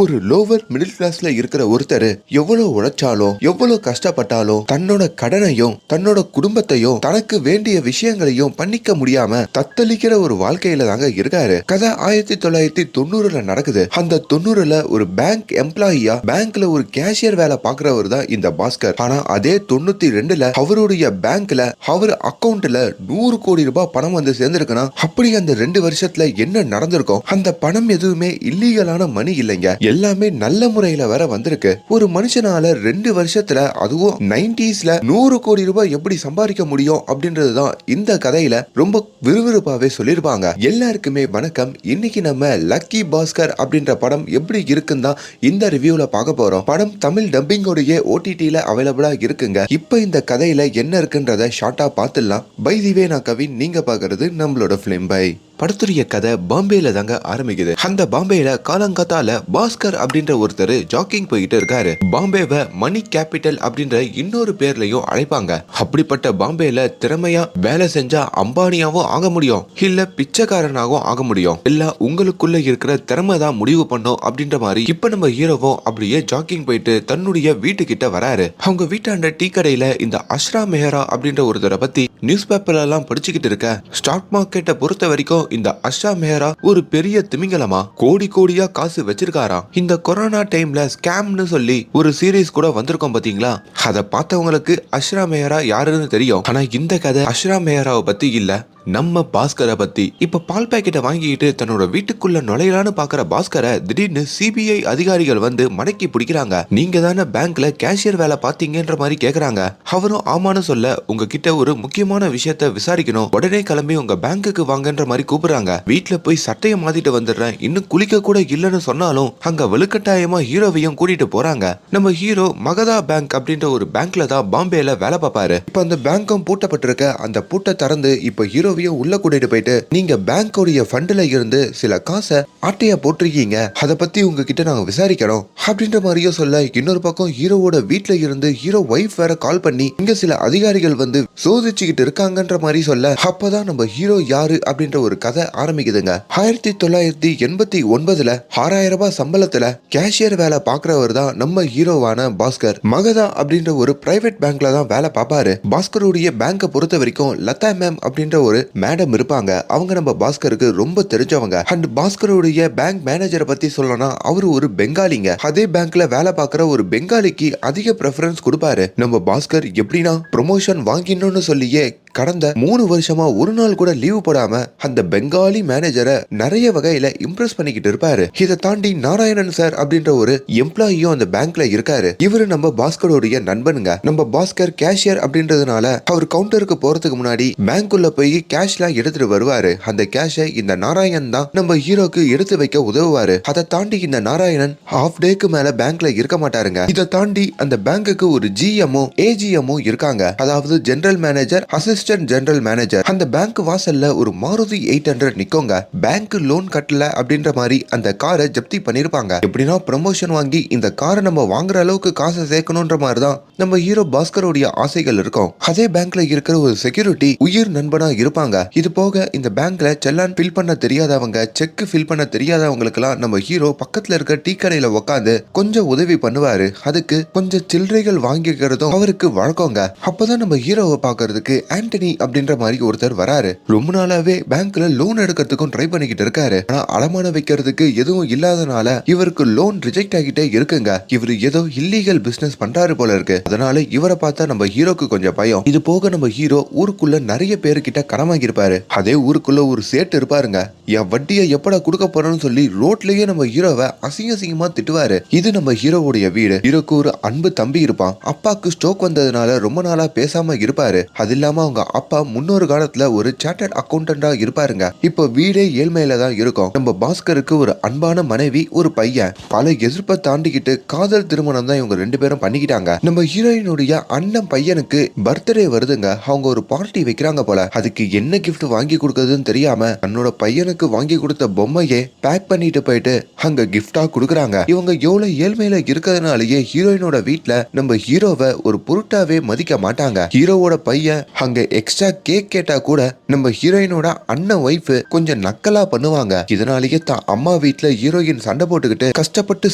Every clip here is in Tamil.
ஒரு லோவர் மிடில் கிளாஸ்ல இருக்கிற ஒருத்தர் எவ்வளவு உழைச்சாலும் எவ்வளவு கஷ்டப்பட்டாலும் தன்னோட கடனையும் தன்னோட குடும்பத்தையும் தனக்கு வேண்டிய விஷயங்களையும் பண்ணிக்க முடியாம தத்தளிக்கிற ஒரு வாழ்க்கையில தாங்க இருக்காரு. கதை 1990 நடக்குது. அந்த 90 ஒரு பேங்க் எம்ப்ளாயியா பேங்க்ல ஒரு கேஷியர் வேலை பாக்குறவர் தான் இந்த பாஸ்கர். ஆனா அதே 92 அவருடைய பேங்க்ல அவர் அக்கவுண்ட்ல 100 கோடி ரூபாய் பணம் வந்து சேர்ந்திருக்குன்னா அப்படி அந்த 2 வருஷத்துல என்ன நடந்திருக்கும்? அந்த பணம் எதுவுமே இல்லீகலான மணி இல்லைங்க, எல்லாமே நல்ல முறையில வர வந்திருக்கு. ஒரு மனுஷனால 2 வருஷத்துல அதுவும் 90ஸ்ல 100 கோடி ரூபாய் எப்படி சம்பாதிக்க முடியும் அப்படின்றதுதான் இந்த கதையில ரொம்ப விறுவிறுப்பாவே சொல்லிருப்பாங்க. எல்லாருக்குமே வணக்கம். இன்னைக்கு நம்ம லக்கி பாஸ்கர் அப்படின்ற படம் எப்படி இருக்குன்னு தான் இந்த ரிவ்யூல பார்க்க போறோம். படம் தமிழ் டப்பிங்கோடைய OTTல அவைலபிளா இருக்குங்க. இப்ப இந்த கதையில என்ன இருக்குன்றத ஷார்ட்டா பார்த்துடலாம். பை தி வே, நான் கவின், நீங்க பாக்குறது நம்மளோட பிலிம் பை. படத்துடைய கதை பாம்பேல தாங்க ஆரம்பிக்குது. அந்த பாம்பேல காலங்காத்தால பாஸ்கர் அப்படின்ற ஒருத்தர் ஜாக்கிங் போயிட்டு இருக்காரு. பாம்பேவை மணி கேபிட்டல் அப்படின்ற இன்னொரு பேர்லயும் அழைப்பாங்க. அப்படிப்பட்ட பாம்பேல திறமையா வேலை செஞ்சா அம்பானியாவும் ஆக முடியும், இல்ல பிச்சைக்காரனாகவும் ஆக முடியும். இல்ல உங்களுக்குள்ள இருக்கிற திறமை தான் முடிவு பண்ணும் அப்படின்ற மாதிரி இப்ப நம்ம ஹீரோவும் அப்படியே ஜாக்கிங் போயிட்டு தன்னுடைய வீட்டுக்கிட்ட வராரு. அவங்க வீட்டாண்ட டீ கடையில இந்த அஷ்ரா மெஹரா அப்படின்ற ஒருத்தரை பத்தி நியூஸ் பேப்பர்ல எல்லாம் படிச்சுக்கிட்டு இருக்க. ஸ்டாக் மார்க்கெட்டை பொறுத்த வரைக்கும் இந்த அஷ்ரா மெஹரா ஒரு பெரிய திமிங்கலமா கோடி கோடியா காசு வச்சிருக்காராம். இந்த கொரோனா டைம்ல ஸ்கேம்னு சொல்லி ஒரு சீரீஸ் கூட வந்திருக்கோம் பாத்தீங்களா? அதை பார்த்தவங்களுக்கு அஷ்ரா மெஹரா யாருன்னு தெரியும். ஆனா இந்த கதை அஷ்ரா மெஹராவை பத்தி இல்ல, நம்ம பாஸ்கரை பத்தி. இப்ப பால் பாக்கெட்டை வாங்கிட்டு தன்னோட வீட்டுக்குள்ள நுழையலான்னு பாக்குற பாஸ்கரை திடீர்னு CBI அதிகாரிகள் வந்து மடக்கி பிடிக்கிறாங்க. நீங்க தானே பேங்க்ல கேஷியர் வேலை பாத்தீங்கன்ற மாதிரி கேக்குறாங்க. அவரும் ஆமான்னு சொல்ல, உங்ககிட்ட ஒரு முக்கியமான விஷயத்த விசாரிக்கணும், உடனே கிளம்பி உங்க பேங்குக்கு வாங்கன்ற மாதிரி கூப்பிடுறாங்க. வீட்டுல போய் சட்டையை மாத்திட்டு வந்துடுறேன், இன்னும் குளிக்க கூட இல்லன்னு சொன்னாலும் அங்க வலுக்கட்டாயமா ஹீரோவையும் கூட்டிட்டு போறாங்க. நம்ம ஹீரோ மகதா பேங்க் அப்படின்ற ஒரு பேங்க்ல தான் பாம்பேல வேலை பார்ப்பாரு. இப்ப அந்த பேங்கும் பூட்டப்பட்டிருக்க. அந்த பூட்டை திறந்து இப்ப ஹீரோ உள்ள கூட்டிட்டு போயிட்டு, நீங்க பேங்கோடைய ஃபண்ட்ல இருந்து சில காசை ஆட்டையா போட்டிருக்கீங்க, அத பத்தி உங்ககிட்ட நாங்க விசாரிக்கிறோம் அப்படின்ற மாதிரியும் சொல்ல, இன்னொரு பக்கம் ஹீரோவோட வீட்டுல இருந்து ஹீரோ வைஃப் வேற கால் பண்ணி இங்க சில அதிகாரிகள் வந்து சோதிச்சுக்கிட்டு இருக்காங்கன்ற மாதிரி சொல்ல, அப்பதான் நம்ம ஹீரோ யாரு அப்படின்ற ஒரு கதை ஆரம்பிக்குதுங்க. 1989 6000 ரூபாய் சம்பளத்துல கேஷியர் வேலை பாக்குறவர் தான் நம்ம ஹீரோவான பாஸ்கர். மகதா அப்படின்ற ஒரு பிரைவேட் பேங்க்ல தான் வேலை பார்ப்பாரு. பாஸ்கருடைய பேங்கை பொறுத்த வரைக்கும் லதா மேம் அப்படின்ற ஒரு மேடம் இருப்பாங்க. அவங்க நம்ம பாஸ்கருக்கு ரொம்ப தெரிஞ்சவங்க. அண்ட் பாஸ்கருடைய பேங்க் மேனேஜரை பத்தி சொல்லணும்னா அவரு ஒரு பெங்காலிங்க. அதே பேங்க்ல வேலை பார்க்கிற ஒரு பெங்காலிக்கு அதிக பிரெஃபரன்ஸ் கொடுப்பாரு. நம்ம பாஸ்கர் எப்படின்னா ப்ரொமோஷன் வாங்கினோம்னு சொல்லியே கடந்த 3 வருஷமா ஒரு நாள் கூட லீவு போடாம அந்த பெங்காலி மேனேஜரை நிறைய வகையில இம்ப்ரெஸ் பண்ணிக்கிட்டு இருப்பாரு. இதை தாண்டி நாராயணன் சார் அப்படின்ற ஒரு எம்ப்ளாயியும் அந்த பேங்க்ல இருக்காரு. இவரு நம்ம பாஸ்கருடைய நண்பனுங்க. நம்ம பாஸ்கர் கேஷியர் அப்படின்றதுனால அவர் கவுண்டருக்கு போறதுக்கு முன்னாடி பேங்க்குள்ள போய் கேஷ்லாம் எடுத்துட்டு வருவாரு. அந்த கேஷை இந்த நாராயணன் தான் நம்ம ஹீரோக்கு எடுத்து வைக்க உதவுவாரு. அதை தாண்டி இந்த நாராயணன் ஹாஃப் டேக்கு மேல பேங்க்ல இருக்க மாட்டாருங்க. இதை தாண்டி அந்த பேங்குக்கு ஒரு GMமும் AGMமும் இருக்காங்க. அதாவது general manager, assistant general manager. அந்த பேங்க் வாசல்ல ஒரு மாருதி 800 நிக்கோங்க. பேங்க் லோன் கட்டல அப்படின்ற மாதிரி அந்த காரை ஜப்தி பண்ணிருப்பாங்க. எப்படின்னா ப்ரமோஷன் வாங்கி இந்த காரை நம்ம வாங்குற அளவுக்கு காசை சேர்க்கணும்ன்ற மாதிரி தான் நம்ம ஹீரோ பாஸ்கருடைய ஆசைகள் இருக்கும். அதே பேங்க்ல இருக்கிற ஒரு செக்யூரிட்டி உயிர் நண்பனா இருப்பாங்க. இது போக இந்த பேங்க்ல செல்லான் ஃபில் பண்ண தெரியாதவங்க, செக் ஃபில் பண்ண தெரியாதவங்களுக்கு எல்லாம் நம்ம ஹீரோ பக்கத்துல இருக்க டீ கடையில உட்காந்து கொஞ்சம் உதவி பண்ணுவாரு. அதுக்கு கொஞ்சம் சில்லறைகள் வாங்கிக்கிறதும் அவருக்கு வழக்கங்க. அப்பதான் நம்ம ஹீரோவை பாக்குறதுக்கு ஆண்டனி அப்படின்ற மாதிரி ஒருத்தர் வராரு. ரொம்ப நாளாவே பேங்க்ல லோன் எடுக்கிறதுக்கும் ட்ரை பண்ணிக்கிட்டு இருக்காரு. ஆனா அடமான வைக்கிறதுக்கு எதுவும் இல்லாதனால இவருக்கு லோன் ரிஜெக்ட் ஆகிட்டே இருக்குங்க. இவரு ஏதோ இல்லீகல் பிசினஸ் பண்றாரு போல இருக்கு. அதனால இவரை பார்த்தா நம்ம ஹீரோக்கு கொஞ்சம் பயம். இது போக நம்ம ஹீரோ ஊருக்குள்ள நிறைய பேருக்கிட்ட கடன் வாங்கியிருப்பாரு. அதே ஊருக்குள்ள ஒரு சேட்டு இருப்பாருங்க. என் வட்டியை எப்படா கொடுக்க போறோம்னு சொல்லி ரோட்லயே நம்ம ஹீரோவை அசிங்கமா திட்டுவாரு. இது நம்ம ஹீரோவுடைய வீடு. ஹீரோக்கு ஒரு அன்பு தம்பி இருப்பான். அப்பாக்கு ஸ்ட்ரோக் வந்ததுனால ரொம்ப நாளா பேசாம இருப்பாரு. அது இல்லாம அவங்க அப்பா முன்னொரு காலத்துல ஒரு சார்ட்டர்ட் அக்கௌண்டண்டா இருப்பாருங்க. இப்போ வீடே ஏழ்மையில தான் இருக்கும். நம்ம பாஸ்கருக்கு ஒரு அன்பான மனைவி, ஒரு பையன். பல எதிர்ப்பை தாண்டிக்கிட்டு காதல் திருமணம் தான் இவங்க 2 பேரும் பண்ணிக்கிட்டாங்க. நம்ம ஹீரோயினுடைய அண்ணன் பையனுக்கு பர்த்டே வருதுங்க. அவங்க ஒரு பார்ட்டி வைக்கிறாங்க போல. அதுக்கு என்ன கிஃப்ட் வாங்கி கொடுக்கறதுன்னு தெரியாம தன்னோட பையனுக்கு வாங்கி கொடுத்த பொம்மையே பேக் பண்ணிட்டு போயிட்டு அங்க கிஃப்டா கொடுக்குறாங்க. இவங்க எவ்வளவு ஏழ்மையில இருக்கிறதுனாலயே ஹீரோயினோட வீட்டுல நம்ம ஹீரோவை ஒரு பொருட்டாவே மதிக்க மாட்டாங்க. ஹீரோவோட பையன் அங்க எக்ஸ்ட்ரா கேக் கேட்டா கூட நம்ம ஹீரோயினோட அண்ணன் ஒய்ஃப் கொஞ்சம் நக்கலா பண்ணுவாங்க. இதனாலேயே தான் அம்மா வீட்டுல ஹீரோயின் சண்டை போட்டுக்கிட்டு கஷ்டப்பட்டு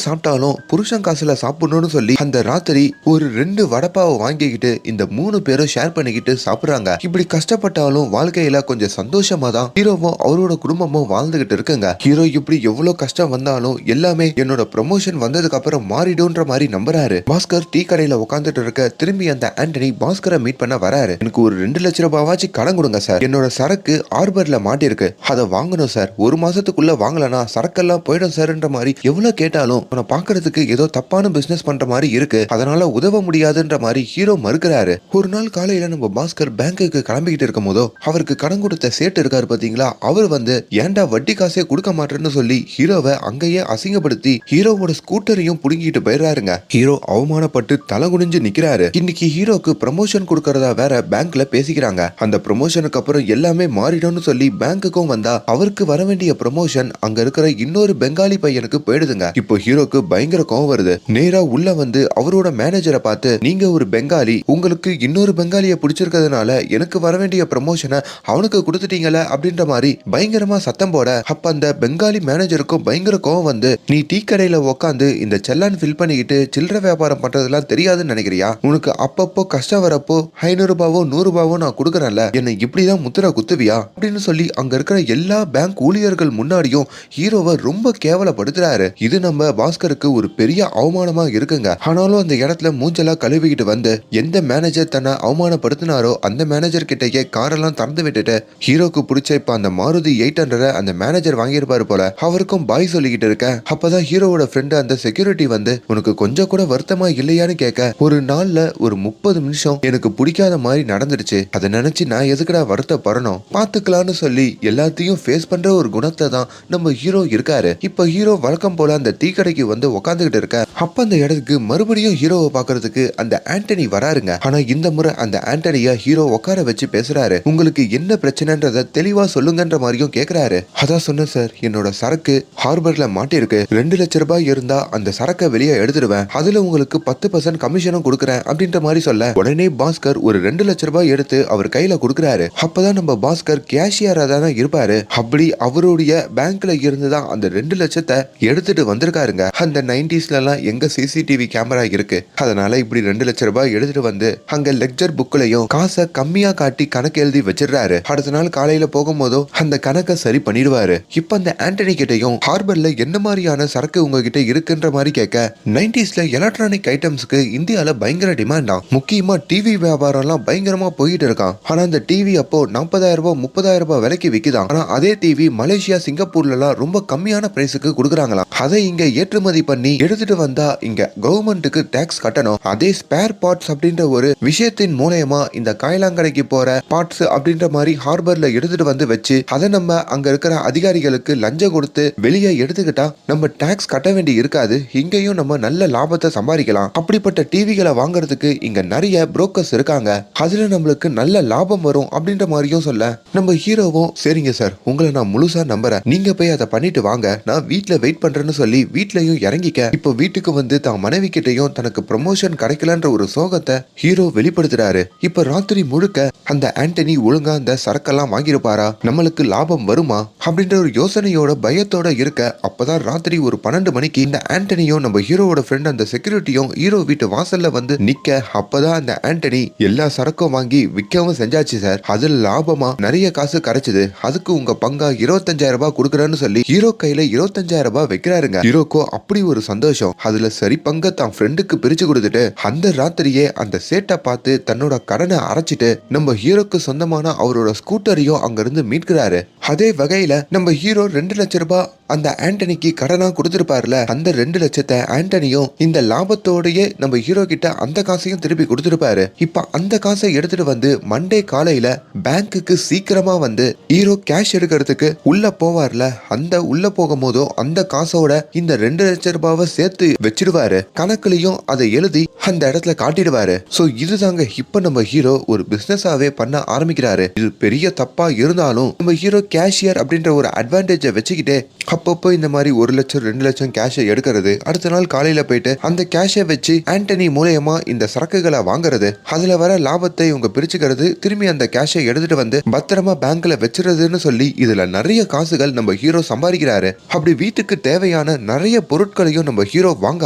சாப்பிட்டாலும் புருஷன் காசுல சாப்பிடணும்னு சொல்லி அந்த ராத்திரி ஒரு 2 வடப்பாவை வாங்கிக்கிட்டு இந்த 3 பேரும் ஷேர் பண்ணிக்கிட்டு சாப்பிடுறாங்க. இப்படி கஷ்டப்பட்டாலும் வாழ்க்கையில கொஞ்சம் சந்தோஷமா தான் ஹீரோவும் அவரோட குடும்பமும் வாழ்ந்துகிட்டு இருக்குங்க. ஹீரோ இப்படி எவ்வளவு கஷ்டம் வந்தாலும் எல்லாமே என்னோட ப்ரமோஷன் வந்ததுக்கு அப்புறம் மாறிடும்ன்ற மாதிரி நம்புறாரு. பாஸ்கர் டீ கடையில உட்காந்துட்டு இருக்க திரும்பி அந்த ஆண்டனி பாஸ்கரை மீட் பண்ண வராரு. எனக்கு ஒரு 2 லட்சம் ரூபாவாச்சு கடன் கொடுங்க சார். என்னோட சரக்கு ஹார்பர்ல மாட்டிருக்கு, அதை வாங்கணும் சார். 1 மாசத்துக்குள்ள வாங்கலனா சரக்கெல்லாம் போயிடும் சார்ன்ற மாதிரி எவ்வளவு கேட்டாலும் அவனை பாக்குறதுக்கு ஏதோ தப்பான பிசினஸ் பண்ற மாதிரி இருக்கு, அதனால உதவ முடியாதுன்ற மாதிரி ஹீரோ மறுக்கிறாரு. ஒரு நாள் காலையில நம்ம பாஸ்கர் பேங்குக்கு கிளம்பிக்கிட்டு இருக்கும் போதோ அவருக்கு கடன் கொடுத்த சேட்டு இருக்காரு பாத்தீங்களா, அவர் வந்து ஏன்டா வட்டி காசே கொடுக்க மாட்டேன்னு சொல்லி ஹீரோவை அங்கேயே அசிங்கப்படுத்தி ஹீரோவோட ஸ்கூட்டரையும் புடுங்கிட்டு போயிடுறாருங்க. ஹீரோ அவமானப்பட்டு தலை குனிஞ்சு நிக்கிறாரு. இன்னைக்கு ஹீரோக்கு ப்ரமோஷன் கொடுக்கறதா வேற பேங்க்ல பேசிக்கிறாங்க. அந்த ப்ரமோஷனுக்கு அப்புறம் எல்லாமே மாறிடும்னு சொல்லி பேங்குக்கும் வந்தா அவருக்கு வர வேண்டிய ப்ரமோஷன் அங்க இருக்கிற இன்னொரு பெங்காலி பையனுக்கு போயிடுதுங்க. இப்போ ஹீரோக்கு பயங்கர கோவம் வருது. நேரா உள்ள வந்து அவரோட மேனேஜரை பார்த்து, நீங்க ஒரு பெங்காலி, உங்களுக்கு இன்னொரு பெங்காலியை பிடிச்சிருக்கிறதுனால எனக்கு வர வேண்டிய ப்ரமோஷனை அவனுக்கு கொடுத்துட்டீங்களே அப்படின்ற மாதிரி பயங்கரமா சத்தம் போட, அப்ப அந்த பெங்காலி மேனேஜருக்கும் பயங்கர கோவம் வந்து, நீ டீ கடையில உட்காந்து இந்த செல்லான் ஃபில் பண்ணிக்கிட்டு சில்லறை வியாபாரம் பண்றதெல்லாம் தெரியாதுன்னு நினைக்கிறியா? உனக்கு அப்பப்போ கஷ்டம் வரப்போ 500 ரூபாவோ 100 ரூபாவோ நான் கொடுக்கறேன்ல, என்னை இப்படிதான் முத்திர குத்துவியா அப்படின்னு சொல்லி அங்க இருக்கிற எல்லா பேங்க் ஊழியர்கள் முன்னாடியும் ஹீரோவை ரொம்ப கேவலப்படுத்துறாரு. இது நம்ம பாஸ்கருக்கு ஒரு பெரிய அவமானமா இருக்குங்க. ஆனாலும் அந்த இடத்துல மூஞ்சலா கழுவிக்கிட்டு வந்து எந்த மேனேஜர் தன்னை அவமானப்படுத்தினாரோ அந்த மேனேஜர் கிட்டயே காரெல்லாம் திறந்து விட்டுட்டு ஹீரோக்கு பிடிச்ச இப்ப அந்த மாருதி 800 அந்த மேனேஜர் வாங்கியிருப்பாரு போல, அவருக்கும் பாய் சொல்லிக்கிட்டு இருக்க. அப்பதான் ஹீரோவோட ஃப்ரெண்டு அந்த செக்யூரிட்டி வந்து, உனக்கு கொஞ்சம் கூட வருத்தமா இல்லையான்னு கேட்க, ஒரு நாள்ல ஒரு 30 நிமிஷம் எனக்கு பிடிக்காத மாதிரி நடந்துடுச்சு, அதை நினைச்சு நான் எதுக்குடா வருத்தப்படணும், பாத்துக்கலாம்னு சொல்லி எல்லாத்தையும் ஃபேஸ் பண்ற ஒரு குணத்தை தான் நம்ம ஹீரோ இருக்காரு. இப்ப ஹீரோ வழக்கம் போல அந்த டீ கடைக்கு வந்து உட்காந்துக்கிட்டு இருக்க. அப்ப அந்த இடத்துக்கு மறுபடியும் ஹீரோவை பாக்குறதுக்கு அந்த ஆண்டனி வராருங்க. ஆனா இந்த முறை அந்த ஆண்டனிய ஹீரோ உட்கார வச்சு பேசுறாரு. உங்களுக்கு என்ன பிரச்சனைன்றத தெளிவா சொல்லுங்கன்ற மாதிரியும் கேக்குறாரு. அதான் சொன்னேன் சார், என்னோட சரக்கு ஹார்பர்ல மாட்டிருக்கு, 2 லட்சம் ரூபாய் இருந்தா அந்த சரக்கை வெளியே எடுத்துடுவேன், அதுல உங்களுக்கு 10% கமிஷனும் கொடுக்குறேன் அப்படின்ற மாதிரி சொல்ல, உடனே பாஸ்கர் ஒரு 2 லட்சம் ரூபாய் எடுத்து அவர் கையில கொடுக்குறாரு. அப்பதான் நம்ம பாஸ்கர் கேஷியரா தானே இருப்பாரு, அப்படி அவருடைய பேங்க்ல இருந்துதான் அந்த 2 லட்சத்தை எடுத்துட்டு வந்திருக்காருங்க. அந்த 90ஸ்ல எல்லாம் எங்க சிசிடிவி கேமரா இருக்கு, அதனால இப்படி 2 லட்சம் ரூபாய் எடுத்துட்டு வந்து அங்க லெக்சர் புக்லயும் காசை கம்மியா காட்டி கணக்கு எழுதி வச்சிடுறாரு. அடுத்த நாள் காலையில போகும்போதோ அந்த கணக்கை சரி பண்ணிடுவாரு. இப்ப அந்த ஆண்டனி கிட்டையும் ஹார்பர்ல என்ன மாதிரியான சரக்கு உங்ககிட்ட இருக்குன்ற மாதிரி கேட்க, 90ஸ்ல எலக்ட்ரானிக் ஐட்டம்ஸ்க்கு இந்தியால பயங்கர டிமாண்டா, முக்கியமா டிவி வியாபாரம் எல்லாம் பயங்கரமா போயிட்டு இருக்கான். ஆனா அந்த டிவி அப்போ 40,000 ரூபாய் 30,000 ரூபாய் விலைக்கு விக்குதான். ஆனா அதே டிவி மலேசியா சிங்கப்பூர்ல எல்லாம் ரொம்ப கம்மியான பிரைஸுக்கு கொடுக்குறாங்களாம். அதை இங்க ஏற்றுமதி பண்ணி எடுத்துட்டு வந்தா இங்க கவர்மெண்ட்டுக்கு டாக்ஸ் கட்டணும். அதே ஸ்பேர் பார்ட்ஸ் அப்படின்ற ஒரு விஷயத்தின் மூலமா இந்த காயலாங்கடைக்கு போற பார்ட்ஸ் அப்படின்ற மாதிரி ஹார்பர்ல எடுத்துட்டு வந்து வச்சு அதை நம்ம அங்க இருக்கிற அதிகாரிகளுக்கு லஞ்சம் கொடுத்து வெளியே எடுத்துக்கிட்டா நம்ம டாக்ஸ் கட்ட வேண்டி இருக்காது, இங்கேயும் நம்ம நல்ல லாபத்தை சம்பாதிக்கலாம். அப்படிப்பட்ட டிவிகளை வாங்குறதுக்கு இங்க நிறைய புரோக்கர்ஸ் இருக்காங்க, அதுல நம்மளுக்கு நல்ல லாபம் வரும் அப்படின்ற மாதிரியும் சொல்ல, நம்ம ஹீரோவும் சரிங்க சார், உங்களை நான் முழுசா நம்புறேன், நீங்க போய் அதை பண்ணிட்டு வாங்க, நான் வீட்டுல வெயிட் பண்றேன்னு சொல்லி வீட்லயும் இறங்கிக்க. இப்போ வீட்டுக்கு வந்து தான் மனைவி கிட்டையும் தனக்கு ப்ரமோஷன் கிடைக்கலன்ற ஒரு சோகத்தை ஹீரோ வெளிப்படுத்துறாரு. இப்ப ராத்திரி முழுக்க அந்த ஆண்டனி ஒழுங்கா அந்த சரக்கெல்லாம் வாங்கியிருப்பாரா, நம்மளுக்கு லாபம் வருமா அப்படின்ற ஒரு யோசனையோட பயத்தோட இருக்க. அப்பதான் ராத்திரி ஒரு 12 மணிக்கு இந்த ஆண்டனியும் நம்ம ஹீரோவோட ஃப்ரெண்ட் அந்த செக்யூரிட்டியும் ஹீரோ வீட்டு வாசல்ல வந்து நிக்க. அப்பதான் அந்த ஆண்டனி, எல்லா சரக்கும் வாங்கி விற்கவும் செஞ்சாச்சு சார், அதுல லாபமா நிறைய காசு கிடைச்சது, அதுக்கு உங்க பங்கா 25,000 ரூபாய் கொடுக்குறேன்னு சொல்லி ஹீரோ கையில 25,000 ரூபாய் வைக்கிறாருங்க. ஹீரோக்கோ அப்படி ஒரு சந்தோஷம், அதுல சரி பங்க தான் ஃப்ரெண்டுக்கு பிரிச்சு கொடுத்துட்டு அந்த ராத்திரியே அந்த சேட்டை பார்த்து தன்னோட கடனை அரைச்சிட்டு நம்ம ஹீரோக்கு சொந்தமான அவரோட ஸ்கூட்டரையும் அங்கிருந்து மீட்கிறாரு. அதே வகையில நம்ம ஹீரோ 2 லட்சம் ரூபாய் அந்த ஆண்டனிக்கு கடனா கொடுத்திருப்பாருல, அந்த 2 லட்சத்தை ஆண்டனியும் இந்த லாபத்தோடயே நம்ம ஹீரோ கிட்ட அந்த காசையும் திருப்பி கொடுத்திருப்பாரு. இப்ப அந்த காசை எடுத்துட்டு வந்து மண்டே காலையில பேங்க்குக்கு சீக்கிரமா வந்து ஹீரோ கேஷ் எடுக்கிறதுக்கு உள்ள போவார்ல, அந்த உள்ள போகும் போதோ அந்த காசோட இந்த 2 லட்சம் ரூபாவை சேர்த்து வச்சிடுவாரு. கணக்குலயும் அதை எழுதி அந்த இடத்துல காட்டிடுவாரு. சோ இதுதாங்க இப்ப நம்ம ஹீரோ ஒரு பிசினஸாவே பண்ண ஆரம்பிக்கிறாரு. இது பெரிய தப்பா இருந்தாலும் நம்ம ஹீரோ கேஷியர் அப்படின்ற ஒரு அட்வான்டேஜை வச்சுக்கிட்டே அப்பப்போ இந்த மாதிரி 1 லட்சம் 2 லட்சம் கேஷை எடுக்கிறது, அடுத்த நாள் காலையில போயிட்டு அந்த கேஷை வச்சு ஆண்டனி மூலயமா இந்த சரக்குகளை வாங்குறது, அதுல வர லாபத்தை இவங்க பிரிச்சுக்கிறது சம்பாதிக்கிறது, திரும்பி அந்த கேஷை எடுத்துட்டு வந்து பத்திரமா பேங்க்ல வச்சிருதுன்னு சொல்லி இதுல நிறைய காசுகள் நம்ம ஹீரோ சம்பாதிக்கிறாரு. அப்படி வீட்டுக்கு தேவையான நிறைய பொருட்களையும் நம்ம ஹீரோ வாங்க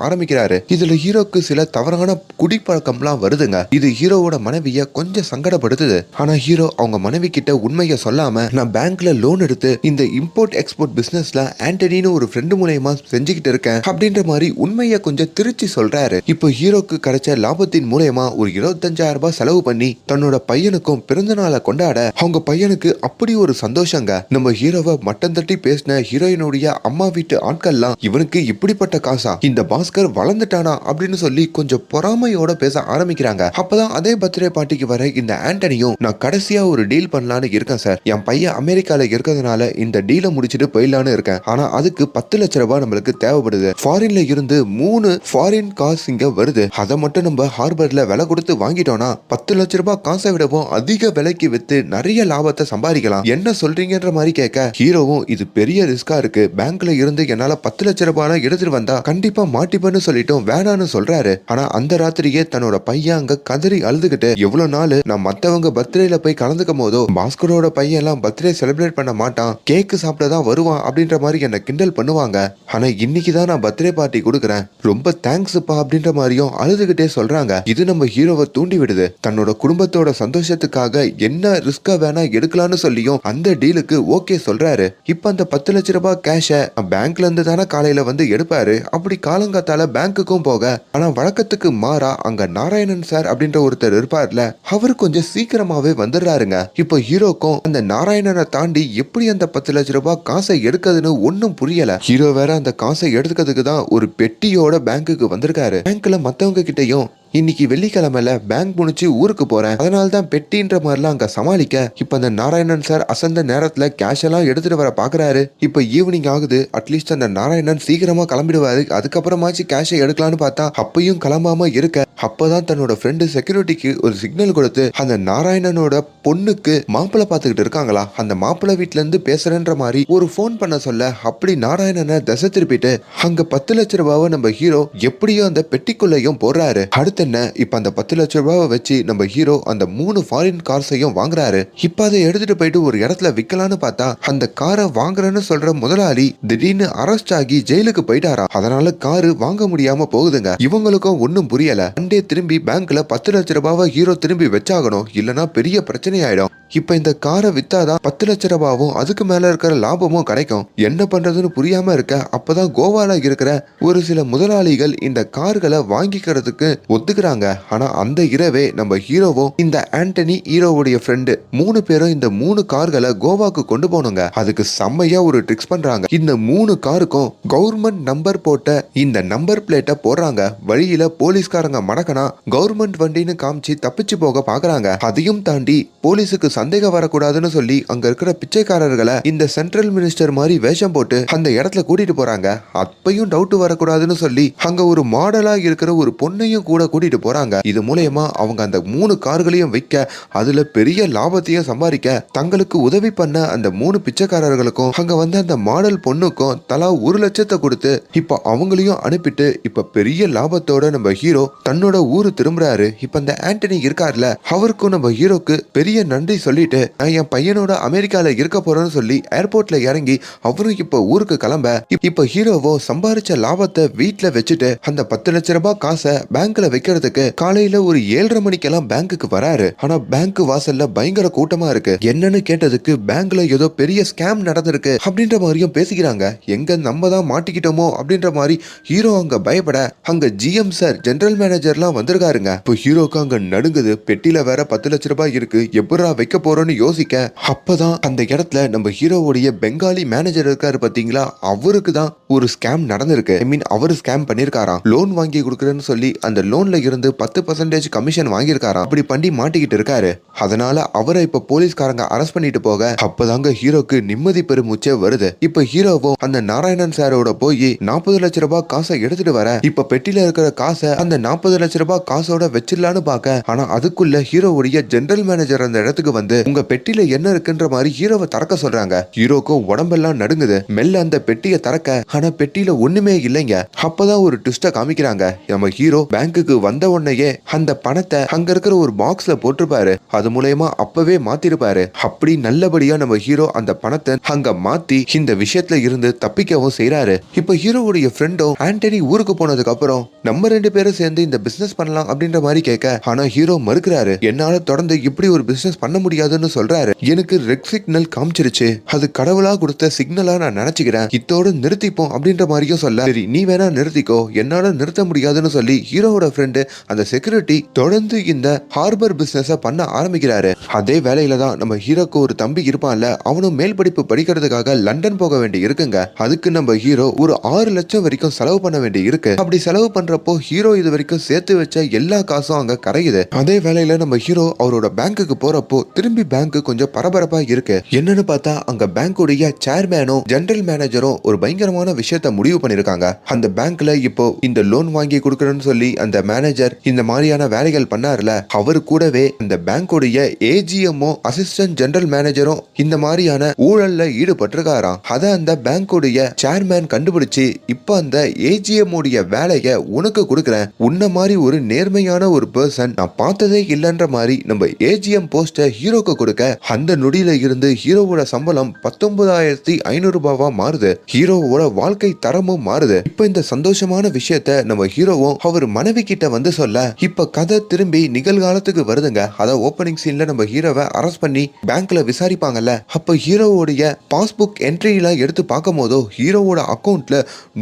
ஆரம்பிக்கிறாரு. இதுல ஹீரோக்கு சில தவறான குடிப்பழக்கம்லாம் வருதுங்க. இது ஹீரோவோட மனைவிய கொஞ்சம் சங்கடப்படுத்துது. ஆனா ஹீரோ அவங்க மனைவி கிட்ட உண்மையை சொல்லாம, நான் பேங்க்ல லோன் எடுத்து இந்த இம்போர்ட் எக்ஸ்போர்ட் பிசினஸ்ல ஆண்டனின்னு ஒரு ஃப்ரெண்டு மூலமா செஞ்சுக்கிட்டு இருக்கேன் அப்படின்ற மாதிரி உண்மையை கொஞ்சம் திருச்சி சொல்றாரு. இப்போ ஹீரோக்கு கிடைச்ச லாபத்தின் மூலமா ஒரு 25,000 ரூபாய் செலவு பண்ணி தன்னோட பையனுக்கும் பிறந்த நாளை கொண்டாட அவங்க பையனுக்கு அப்படி ஒரு சந்தோஷங்க. நம்ம ஹீரோவை மட்டம் தட்டி பேசின ஹீரோயினுடைய அம்மா வீட்டு ஆட்கள்லாம் இவனுக்கு இப்படிப்பட்ட காசா, இந்த பாஸ்கர் வளர்ந்துட்டானா அப்படின்னு சொல்லி கொஞ்சம் பொறாமையோட பேச ஆரம்பிக்கிறாங்க. அப்பதான் அதே பர்த்டே பார்ட்டிக்கு வர இந்த ஆண்டனியும், நான் கடைசியா ஒரு டீல் பண்ணலான்னு இருக்கேன் சார், என் பையன் அமெரிக்கால இருக்கிறதுனால இந்த டீலை முடிச்சிட்டு போயிடலான்னு இருக்கேன். ஆனா அதுக்கு 10 லட்ச ரூபாய் நம்மளுக்கு தேவைப்படுது. ஃபாரின்ல இருந்து 3 ஃபாரின் காசு இங்க வருது. அதை மட்டும் நம்ம ஹார்பர்ல விலை கொடுத்து வாங்கிட்டோம்னா 10 லட்ச ரூபாய் காசை விடவும் அதிக விலைக்கு வித்து நிறைய லாபத்தை சம்பாதிக்கலாம். என்ன சொல்றீங்கன்ற மாதிரி கேட்க ஹீரோவும், இது பெரிய ரிஸ்கா இருக்கு, பேங்க்ல இருந்து என்னால 10 லட்ச ரூபாய் எடுத்துட்டு வந்தா கண்டிப்பா மாட்டிப்பேன்னு சொல்லிட்டோம் வேணான்னு சொல்றாரு. ஆனா அந்த ராத்திரியே தன்னோட பையன் அங்க கதறி அழுதுகிட்டு, எவ்வளவு நாள் நான் மத்தவங்க பர்த்டேல போய் கலந்துக்கும் போதோ பாஸ்கரோட பையன் எல்லாம் பர்த்டே செலிப்ரேட் பண்ண மாட்டான், கேக்கு சாப்பிட்டதான் வருவான் அப்படின்ற மாதிரி என்ன கிண்டல் பண்ணுவாங்க. ஆனா இன்னைக்கு தான் நான் பர்த்டே பார்ட்டி கொடுக்குறேன், ரொம்ப தேங்க்ஸ்ப்பா அப்படின்ற மாதிரியும் அழுதுகிட்டே சொல்றாங்க. இது நம்ம ஹீரோவை தூண்டி விடுது. தன்னோட குடும்பத்தோட சந்தோஷத்துக்காக என்ன ரிஸ்கா வேணா எடுக்கலாம்னு சொல்லியும் அந்த டீலுக்கு ஓகே சொல்றாரு. இப்ப அந்த 10 லட்ச ரூபாய் கேஷ பேங்க்ல இருந்து தானே காலையில வந்து எடுப்பாரு. அப்படி காலங்காத்தால பேங்க்குக்கும் போக, ஆனா வழக்கத்துக்கு மாறா அங்க நாராயணன் சார் அப்படின்ற ஒருத்தர் இருப்பார்ல, அவரு கொஞ்சம் சீக்கிரமாவே வந்துடுறாருங்க. இப்போ ஹீரோக்கும் அந்த நாராயணனை தாண்டி எப்படி அந்த 10 லட்ச ரூபாய் காசை எடுக்கிறதுன்னு ஒன்னும் புரியல. ஹீரோ வேற அந்த காசை எடுக்கிறதுக்கு தான் ஒரு பெட்டியோட பேங்க்குக்கு வந்திருக்காரு. பேங்க்ல மத்தவங்க கிட்டையும், இன்னைக்கு வெள்ளிக்கிழமையில பேங்க் முடிச்சு ஊருக்கு போறேன், அதனால தான் பெட்டின்ற மாதிரிலாம் அங்க சமாளிக்க, இப்ப அந்த நாராயணன் சார் அசந்த நேரத்துல கேஷ் எல்லாம் எடுத்துட்டு வர பாக்குறாரு. இப்ப ஈவினிங் ஆகுது, அட்லீஸ்ட் அந்த நாராயணன் சீக்கிரமா கிளம்பிடுவாரு, அதுக்கப்புறமாச்சு கேஷை எடுக்கலான்னு பார்த்தா அப்பயும் கிளம்பாம இருக்க, அப்பதான் தன்னோட ஃப்ரெண்டு செக்யூரிட்டிக்கு ஒரு சிக்னல் கொடுத்து அந்த நாராயணனோட பொண்ணுக்கு மாப்பிள்ளை பார்த்துக்கிட்டு இருக்காங்களா, அந்த மாப்பிள்ளை வீட்டுல இருந்து பேசுறேன்ற மாதிரி ஒரு போன் பண்ண சொல்ல, அப்படி நாராயணனை திசை திருப்பிட்டு அங்க 10 லட்ச ரூபாவை நம்ம ஹீரோ எப்படியோ அந்த பெட்டிக்குள்ளையும் போடுறாரு. அடுத்து என்ன, இப்ப அந்த 10 லட்ச ரூபாவை வச்சு நம்ம ஹீரோ அந்த 3 ஃபாரின் கார்ஸையும் வாங்குறாரு. இப்ப அதை எடுத்துட்டு போயிட்டு ஒரு இடத்துல விக்கலான்னு பார்த்தா அந்த காரை வாங்குறேன்னு சொல்ற முதலாளி திடீர்னு அரெஸ்ட் ஆகி ஜெயிலுக்கு போயிட்டாரா. அதனால காரு வாங்க முடியாம போகுதுங்க. இவங்களுக்கும் ஒன்னும் புரியல. அண்டே திரும்பி பேங்க்ல 10 லட்ச ரூபாவை ஹீரோ திரும்பி வச்சாகணும், இல்லனா பெரிய பிரச்சனை ஆயிடும். இப்ப இந்த காரை வித்தாதான் 10 லட்ச ரூபாவும் அதுக்கு மேல இருக்கிற லாபமும் கிடைக்கும். என்ன பண்றதுன்னு புரியாம இருக்க, அப்பதான் கோவால இருக்கிற ஒரு சில முதலாளிகள் இந்த கார்களை வாங்கிக்கிறதுக்கு ஒத்துக்கிறாங்க. ஆனா அந்த இரவே நம்ம ஹீரோவும் இந்த ஆண்டனி ஹீரோவுடைய ஃப்ரெண்டு 3 பேரும் இந்த 3 கார்களை கோவாக்கு கொண்டு போனோங்க. அதுக்கு செம்மையா ஒரு ட்ரிக்ஸ் பண்றாங்க. இந்த 3 காருக்கும் கவர்மெண்ட் நம்பர் போட்ட இந்த நம்பர் பிளேட்டை போடுறாங்க. வழியில போலீஸ்காரங்க மடக்கனா கவர்மெண்ட் வண்டின்னு காமிச்சு தப்பிச்சு போக பாக்குறாங்க. அதையும் தாண்டி போலீஸுக்கு சந்தேகம் வரக்கூடாதுன்னு சொல்லி அங்க இருக்கிற பிச்சைக்காரர்களை இந்த சென்ட்ரல் மினிஸ்டர் மாதிரி வேஷம் போட்டு அந்த இடத்துல கூட்டிட்டு போறாங்க. அப்பையும் டவுட் வரக்கூடாதுன்னு சொல்லி அங்க ஒரு மாடலா இருக்கிற ஒரு பொண்ணையும் கூட கூட்டிட்டு போறாங்க. இது மூலமா அவங்க அந்த 3 கார்களையும் விற்க, அதுல பெரிய லாபத்தையும் சம்பாதிக்க, தங்களுக்கு உதவி பண்ண அந்த 3 பிச்சைக்காரர்களுக்கும் அங்க வந்து அந்த மாடல் பொண்ணுக்கும் தலா 1 லட்சத்தை கொடுத்து இப்ப அவங்களையும் அனுப்பிட்டு இப்ப பெரிய லாபத்தோட நம்ம ஹீரோ தன்னோட ஊரு திரும்புறாரு. இப்ப அந்த ஆண்டனி இருக்காருல, அவருக்கும் நம்ம ஹீரோக்கு பெரிய நன்றி சொல்லிட்டு, நான் என் பையனோட அமெரிக்கால இருக்க போறேன்னு சொல்லி ஏர்போர்ட்ல இறங்கி அவரும் இப்ப ஊருக்கு கிளம்ப, இப்ப ஹீரோவோ சம்பாரிச்ச லாபத்தை வீட்டுல வச்சுட்டு அந்த 10 லட்ச ரூபாய் காசை பேங்க்ல வைக்கிறதுக்கு காலையில ஒரு 7:30 மணிக்கெல்லாம் பேங்க்குக்கு வராரு. ஆனா பேங்க் வாசல்ல பயங்கர கூட்டமா இருக்கு. என்னன்னு கேட்டதுக்கு பேங்க்ல ஏதோ பெரிய ஸ்கேம் நடந்திருக்கு அப்படின்ற மாதிரியும் பேசிக்கிறாங்க. எங்க நம்ம தான் மாட்டிக்கிட்டோமோ அப்படின்ற மாதிரி ஹீரோ அங்க பயப்பட, அங்க ஜிஎம் சார் ஜெனரல் மேனேஜர்லாம் வந்திருக்காருங்க. இப்போ ஹீரோக்கு அங்க நடுங்குது. பெட்டியில வேற 10 லட்ச ரூபாய் இருக்கு, எப்படா வைக்க போறோம்னு யோசிக்க, அப்பதான் அந்த இடத்துல நம்ம ஹீரோவுடைய பெங்காலி மேனேஜர் இருக்காரு பாத்தீங்களா, அவருக்கு தான் ஒரு ஸ்கேம் நடந்திருக்கு. ஐ மீன் அவர் ஸ்கேம் பண்ணிருக்காராம். லோன் வாங்கி கொடுக்குறேன்னு சொல்லி அந்த லோன்ல இருந்து 10% கமிஷன் வாங்கியிருக்காராம். அப்படி பண்ணி மாட்டிக்கிட்டு இருக்காரு. அதனால அவரை இப்ப போலீஸ்காரங்க அரெஸ்ட் பண்ணிட்டு போக, அப்பதாங்க ஹீரோக்கு நிம்மதி பெருமூச்சே வருது. இப்ப ஹீரோவும் அந்த நாராயணன் சாரோட போய் 40 லட்ச ரூபாய் காசை எடுத்துட்டு வர, இப்ப பெட்டியில இருக்கிற காசை அந்த 40 லட்ச ரூபாய் காசோட வச்சிடலான்னு பாக்க, ஆனா அதுக்குள்ள ஹீரோவுடைய ஜெனரல் மேனேஜர் அந்த இடத்துக்கு வந்து வந்து உங்க பெட்டியில என்ன இருக்குன்ற மாதிரி ஹீரோவை திறக்க சொல்றாங்க. ஹீரோக்கும் உடம்பெல்லாம் நடுங்குது. மெல்ல அந்த பெட்டியை திறக்க, ஆனா பெட்டியில ஒண்ணுமே இல்லைங்க. அப்பதான் ஒரு ட்விஸ்ட காமிக்கிறாங்க. நம்ம ஹீரோ பேங்குக்கு வந்த உடனேயே அந்த பணத்தை அங்க இருக்கிற ஒரு பாக்ஸ்ல போட்டிருப்பாரு. அது மூலயமா அப்பவே மாத்திருப்பாரு. அப்படி நல்லபடியா நம்ம ஹீரோ அந்த பணத்தை அங்க மாத்தி இந்த விஷயத்துல இருந்து தப்பிக்கவும் செய்யறாரு. இப்ப ஹீரோவுடைய ஃப்ரெண்டும் ஆண்டனி ஊருக்கு போனதுக்கு அப்புறம் நம்ம 2 பேரும் சேர்ந்து இந்த பிசினஸ் பண்ணலாம் அப்படின்ற மாதிரி கேட்க, ஆனா ஹீரோ மறுக்கிறாரு. என்னால தொடர்ந்து இப்படி ஒரு பிசினஸ் பண்ண முடியாதுன்னு சொல்றாரு. எனக்கு ரெட் சிக்னல் காமிச்சிருச்சு, அது கடவுளா கொடுத்த சிக்னலா நான் நினைச்சுக்கிறேன், இத்தோடு நிறுத்திப்போம் அப்படின்ற மாதிரியும் சொல்ல, சரி நீ வேணா நிறுத்திக்கோ, என்னால நிறுத்த முடியாதுன்னு சொல்லி ஹீரோவோட ஃப்ரெண்டு அந்த செக்யூரிட்டி தொடர்ந்து இந்த ஹார்பர் பிசினஸ் பண்ண ஆரம்பிக்கிறாரு. அதே வேலையில தான் நம்ம ஹீரோக்கு ஒரு தம்பி இருப்பான்ல, அவனும் மேல் படிப்பு படிக்கிறதுக்காக லண்டன் போக வேண்டி இருக்குங்க. அதுக்கு நம்ம ஹீரோ ஒரு 6 லட்சம் வரைக்கும் செலவு பண்ண வேண்டி இருக்கு. அப்படி செலவு பண்றப்போ ஹீரோ இது வரைக்கும் சேர்த்து வச்ச எல்லா காசும் அங்க கரையுது. அதே வேலையில நம்ம ஹீரோ அவரோட பேங்குக்கு போறப்போ திரும்பி பேங்க் கொஞ்சம் பரபரப்பா இருக்கு. என்னன்னு பார்த்தா அங்க பேங்குடைய சேர்மேனும் ஜெனரல் மேனேஜரும் ஒரு பயங்கரமான விஷயத்த முடிவு பண்ணிருக்காங்க. அந்த பேங்க்ல இப்போ இந்த லோன் வாங்கி கொடுக்கறேன்னு சொல்லி அந்த மேனேஜர் இந்த மாதிரியான வேலைகள் பண்ணார்ல, அவரு கூடவே அந்த பேங்கோடைய ஏஜிஎம்மோ அசிஸ்டன்ட் ஜெனரல் மேனேஜரும் இந்த மாதிரியான ஊழல்ல ஈடுபட்டிருக்காராம். அத அந்த பேங்கோடைய சேர்மேன் கண்டுபிடிச்சு இப்ப அந்த ஏஜிஎம் உடைய வேலையை உனக்கு கொடுக்கறேன், உன்ன மாதிரி ஒரு நேர்மையான ஒரு பர்சன் நான் பார்த்ததே இல்லைன்ற மாதிரி நம்ம ஏஜிஎம் போஸ்ட ஹீரோக்கு கொடுக்க, அந்த நொடியில இருந்து ஹீரோவோட சம்பளம் 19,500 ரூபாவா மாறுது. ஹீரோவோட வாழ்க்கை தரமும் மாறுது. இப்ப இந்த சந்தோஷமான விஷயத்த நம்ம ஹீரோவும் அவர் மனைவி கிட்ட வந்து சொல்ல, இப்ப கதை திரும்பி நிகழ்காலத்துக்கு வருதுங்க. அத ஓப்பனிங் சீன்ல நம்ம ஹீரோவை அரெஸ்ட் பண்ணி பேங்க்ல விசாரிப்பாங்கல்ல, அப்ப ஹீரோவோடைய பாஸ்புக் என்ட்ரியில எடுத்து பார்க்கும் போதோ ஹீரோவோட அக்கௌண்ட்ல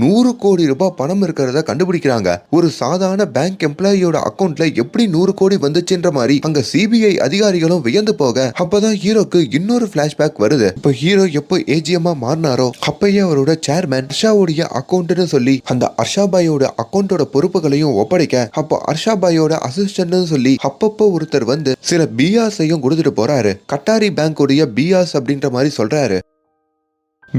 100 கோடி ரூபாய் பணம் இருக்கிறத கண்டுபிடிக்கிறாங்க. ஒரு சாதாரண பேங்க் எம்ப்ளாயியோட அக்கௌண்ட்ல எப்படி 100 கோடி வந்துச்சுன்ற மாதிரி அங்க சிபிஐ அதிகாரிகளும் வியந்து போக, அப்பதான் ஹீரோக்கு இன்னொரு பிளாஷ்பேக் வருது. இப்ப ஹீரோ எப்போ ஏஜிஎம்மா மாறினாரோ அப்பயே அவரோட சேர்மேன் ஹர்ஷாவுடைய அக்கௌண்ட்னு சொல்லி அந்த ஹர்ஷாபாயோட அக்கௌண்டோட பொறுப்புகளையும் ஒப்படைக்க, அப்போ ஹர்ஷாபாயோட அசிஸ்டன்ட்னு சொல்லி அப்பப்போ ஒருத்தர் வந்து சில பிஆர்ஸையும் கொடுத்துட்டு போறாரு. கட்டாரி பேங்க் உடைய பிஆர்ஸ் அப்படின்ற மாதிரி சொல்றாரு.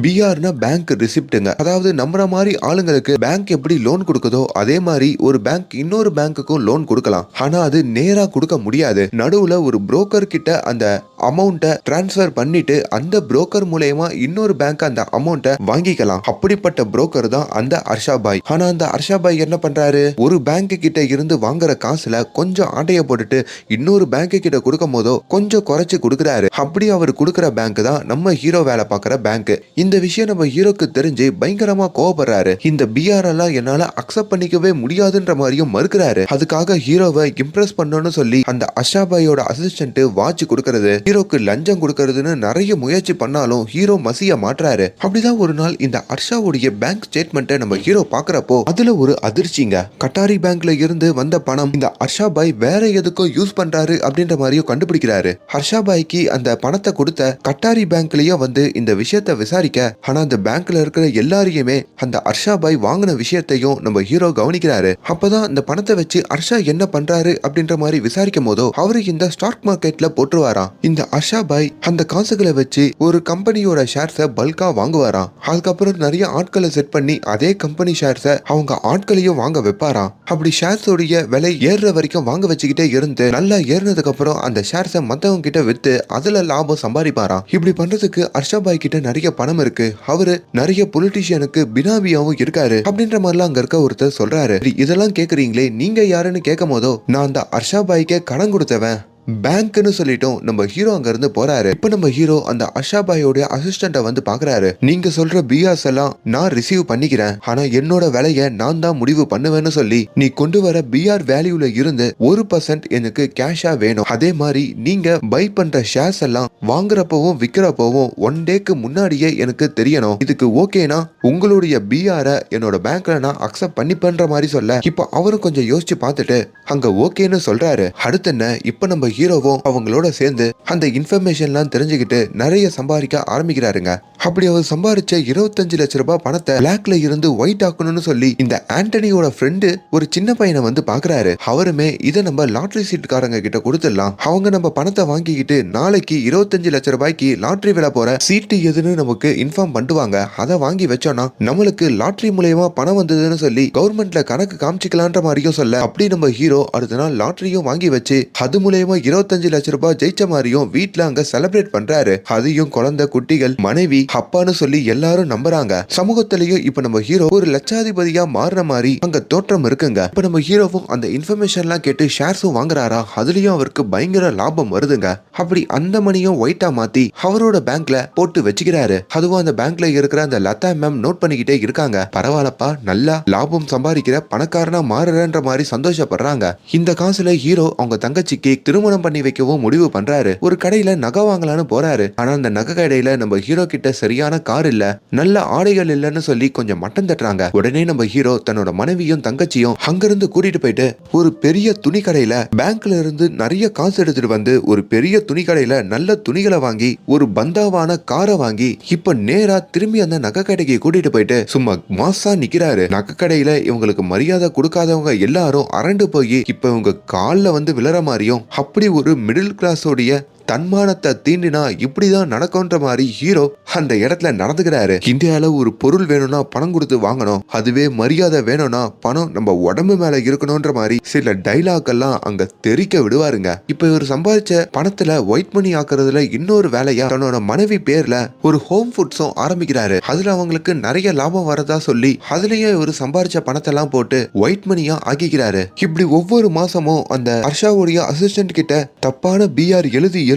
பிஆர்னா பேங்க் ரிசிப்ட்டுங்க. அதாவது நம்மள மாதிரி ஆளுங்களுக்கு பேங்க் எப்படி லோன் கொடுக்குதோ அதே மாதிரி ஒரு பேங்க் இன்னொரு பேங்க்குக்கும் லோன் கொடுக்கலாம். ஆனா அது நேரா கொடுக்க முடியாது. நடுவுல ஒரு புரோக்கர் கிட்ட அந்த அமௌண்ட்டை டிரான்ஸ்ஃபர் பண்ணிட்டு அந்த புரோக்கர் மூலயமா இன்னொரு பேங்க் அந்த அமௌண்ட்டை வாங்கிக்கலாம். அப்படிப்பட்ட புரோக்கர் தான் அந்த ஹர்ஷாபாய். ஆனா அந்த ஹர்ஷாபாய் என்ன பண்றாரு, ஒரு பேங்க் கிட்ட இருந்து வாங்குற காசுல கொஞ்சம் ஆட்டைய போட்டுட்டு இன்னொரு பேங்க் கிட்ட கொடுக்கும் போதோ கொஞ்சம் குறைச்சு கொடுக்குறாரு. அப்படி அவர் கொடுக்குற பேங்க் தான் நம்ம ஹீரோ வேலை பார்க்குற பேங்க். இந்த விஷயம் நம்ம ஹீரோக்கு தெரிஞ்சு பயங்கரமா கோவப்படுறாரு. இந்த பிஆர் எல்லாம் என்னால அக்செப்ட் பண்ணிக்கவே முடியாதுன்ற மாதிரியும் மறுக்கிறாரு. அதுக்காக ஹீரோவை இம்ப்ரெஸ் பண்ணணும்னு சொல்லி அந்த ஹர்ஷாபாயோட அசிஸ்டன்ட் வாட்ச் கொடுக்கறது, ஹீரோக்கு லஞ்சம் கொடுக்கறதுன்னு நிறைய முயற்சி பண்ணாலும் ஹீரோ மசிய மாட்டாரு. அப்படிதான் ஒரு நாள் இந்த ஹர்ஷாவுடைய பேங்க் ஸ்டேட்மெண்ட்டை நம்ம ஹீரோ பாக்குறப்போ அதுல ஒரு அதிர்ச்சிங்க. கட்டாரி பேங்க்ல இருந்து வந்த பணம் இந்த ஹர்ஷாபாய் வேற எதுக்கோ யூஸ் பண்றாரு அப்படின்ற மாதிரியும் கண்டுபிடிக்கிறாரு. ஹர்ஷாபாய்க்கு அந்த பணத்தை கொடுத்த கட்டாரி பேங்க்லயும் வந்து இந்த விஷயத்தை விசாரிக்க, ஆனா அந்த பேங்க்ல இருக்கிற எல்லாரையுமே அந்த ஹர்ஷாபாய் வாங்கின விஷயத்தையும் நம்ம ஹீரோ கவனிக்கிறாரு. அப்பதான் அந்த பணத்தை வச்சு ஹர்ஷா என்ன பண்றாரு அப்படின்ற மாதிரி விசாரிக்கும் போதோ அவரு இந்த ஸ்டாக் மார்க்கெட்ல போட்டுருவாராம். இந்த ஹர்ஷாபாய் அந்த காசுகளை வச்சு ஒரு கம்பெனியோட ஷேர்ஸை பல்கா வாங்குவாராம். அதுக்கப்புறம் நிறைய ஆட்களை செட் பண்ணி அதே கம்பெனி ஷேர்ஸை அவங்க ஆட்களையும் வாங்க வைப்பாராம். அப்படி ஷேர்ஸ் உடைய விலை ஏறுற வரைக்கும் வாங்க வச்சுக்கிட்டே இருந்து நல்லா ஏறினதுக்கு அப்புறம் அந்த ஷேர்ஸை மத்தவங்க கிட்ட வித்து அதுல லாபம் சம்பாதிப்பாராம். இப்படி பண்றதுக்கு ஹர்ஷாபாய் கிட்ட நிறைய பணம் இருக்கு. அவரு நிறைய பொலிட்டிஷியனுக்கு பினாமியாவும் இருக்காரு அப்படின்ற மாதிரிலாம் அங்க இருக்க ஒருத்தர் சொல்றாரு. இதெல்லாம் கேக்குறீங்களே, நீங்க யாருன்னு கேட்கும் போதோ நான் அந்த ஹர்ஷாபாய்க்கே கடன் கொடுத்தவன் பேங்க்னு சொல்லிட்டோம் நம்ம ஹீரோ அங்க இருந்து போறாரு. இப்ப நம்ம ஹீரோ அந்த ஹர்ஷாபாயோட அசிஸ்டன்ட வந்து பாக்குறாரு. நீங்க சொல்ற பிஆர்ஸ் எல்லாம் நான் ரிசீவ் பண்ணிக்கிறேன், ஆனா என்னோட விலைய நான் தான் முடிவு பண்ணுவேன்னு சொல்லி நீ கொண்டு வர பிஆர் வேல்யூல இருந்து 1% எனக்கு கேஷா வேணும். அதே மாதிரி நீங்க பை பண்ற ஷேர்ஸ் எல்லாம் வாங்குறப்பவும் விக்கிறப்பவும் 1 டேக்கு முன்னாடியே எனக்கு தெரியணும். இதுக்கு ஓகேனா உங்களுடைய பிஆர் என்னோட பேங்க்ல நான் அக்செப்ட் பண்ணிப்பேன்ற மாதிரி சொல்ல, இப்ப அவரும் கொஞ்சம் யோசிச்சு பார்த்துட்டு அங்க ஓகேன்னு சொல்றாரு. அடுத்து என்ன, இப்ப நம்ம ஹீரோவும் அவங்களோட சேர்ந்து அந்த இன்ஃபர்மேஷன்லாம் தெரிஞ்சுக்கிட்டு நிறைய சம்பாதிக்க ஆரம்பிக்கிறாருங்க. அப்படி அவர் சம்பாரிச்ச 25 லட்சம் ரூபாய் பணத்தை பிளாக்ல இருந்து ஒயிட் ஆக்கணும்னு சொல்லி இந்த ஆண்டனியோட ஃப்ரெண்டு ஒரு சின்ன பையனை வந்து பாக்குறாரு. அவருமே இதை நம்ம லாட்டரி சீட்டுக்காரங்க கிட்ட கொடுத்துடலாம், அவங்க நம்ம பணத்தை வாங்கிக்கிட்டு நாளைக்கு 25 லட்சம் ரூபாய்க்கு லாட்டரி விழ போற சீட்டு எதுன்னு நமக்கு இன்ஃபார்ம் பண்ணுவாங்க, அதை வாங்கி வச்சோம்னா நம்மளுக்கு லாட்டரி மூலயமா பணம் வந்ததுன்னு சொல்லி கவர்மெண்ட்ல கணக்கு காமிச்சிக்கலான்ற மாதிரியும் சொல்ல, அப்படி நம்ம ஹீரோ அடுத்த நாள் லாட்டரியும் வாங்கி வச்சு அது மூலயமா 25 லட்சம் ரூபாய் ஜெயிச்ச மாதிரியும் வீட்டுல அங்க செலிப்ரேட் பண்றாரு. அதையும் குழந்தை, குட்டிகள், மனைவி, அப்பான்னு சொல்லி எல்லாரும் நம்புறாங்க. சமூகத்திலயும் இப்ப நம்ம ஹீரோ ஒரு லட்சாதிபதியா மாறின மாதிரி அங்க தோற்றம் இருக்குங்க. இப்ப நம்ம ஹீரோவும் அந்த இன்ஃபர்மேஷன் எல்லாம் கேட்டு ஷேர்ஸும் வாங்குறாரா, அதுலயும் அவருக்கு பயங்கர லாபம் வருதுங்க. அப்படி அந்த மணியும் ஒயிட்டா மாத்தி அவரோட பேங்க்ல போட்டு வச்சுக்கிறாரு. அதுவும் அந்த பேங்க்ல இருக்கிற அந்த லதா மேம் நோட் பண்ணிக்கிட்டே இருக்காங்க. பரவாயில்லப்பா, நல்லா லாபம் சம்பாதிக்கிற பணக்காரனா மாறுறன்ற மாதிரி சந்தோஷப்படுறாங்க. இந்த காசுல ஹீரோ அவங்க தங்கச்சிக்கு திருமணம் பண்ணி வைக்கவும் முடிவு பண்றாரு. ஒரு கடையில நகை வாங்கலான்னு போறாரு. ஆனா அந்த நகை கடையில நம்ம ஹீரோ கிட்ட சரியான கார் இல்ல, நல்ல ஆடைகள் இல்லன்னு சொல்லி கொஞ்சம் மட்டம் தட்டுறாங்க. உடனே நம்ம ஹீரோ தன்னோட மனைவியும் தங்கச்சியும் அங்கிருந்து கூட்டிட்டு போயிட்டு ஒரு பெரிய துணி கடையில பேங்க்ல இருந்து நிறைய காசு எடுத்துட்டு வந்து ஒரு பெரிய துணி கடையில நல்ல துணிகளை வாங்கி ஒரு பந்தாவான காரை வாங்கி இப்ப நேரா திரும்பி அந்த நகை கடைக்கு கூட்டிட்டு போயிட்டு சும்மா மாசா நிக்கிறாரு. நகை கடையில இவங்களுக்கு மரியாதை கொடுக்காதவங்க எல்லாரும் அரண்டு போய் இப்ப இவங்க கால்ல வந்து விழற மாதிரியும் அப்படி ஒரு மிடில் கிளாஸோடைய தன்மானத்தை தீண்டினா இப்படிதான் நடக்கும்ன்ற மாதிரி ஹீரோ அந்த இடத்துல நடந்துக்கிறாரு. இந்தியால ஒரு பொருள் வேணும்னா பணம் கொடுத்து வாங்கணும், அதுவே மரியாதை வேணும்னா பணம் நம்ம உடம்பு மேல இருக்கணும்ன்ற மாதிரி சில டைலாக் எல்லாம் அங்க தெரிக்க விடுவாருங்க. இப்ப இவர் சம்பாதிச்ச பணத்துல ஒயிட் மணி ஆக்குறதுல இன்னொரு வேலையா தன்னோட மனைவி பேர்ல ஒரு ஹோம் ஃபுட்ஸும் ஆரம்பிக்கிறாரு. அதுல அவங்களுக்கு நிறைய லாபம் வரதா சொல்லி அதுலயே இவர் சம்பாதிச்ச பணத்தை எல்லாம் போட்டு ஒயிட் மணியா ஆக்கிக்கிறாரு. இப்படி ஒவ்வொரு மாசமும் அந்த ஹர்ஷாவுடைய அசிஸ்டன்ட் கிட்ட தப்பான பிஆர் எழுதி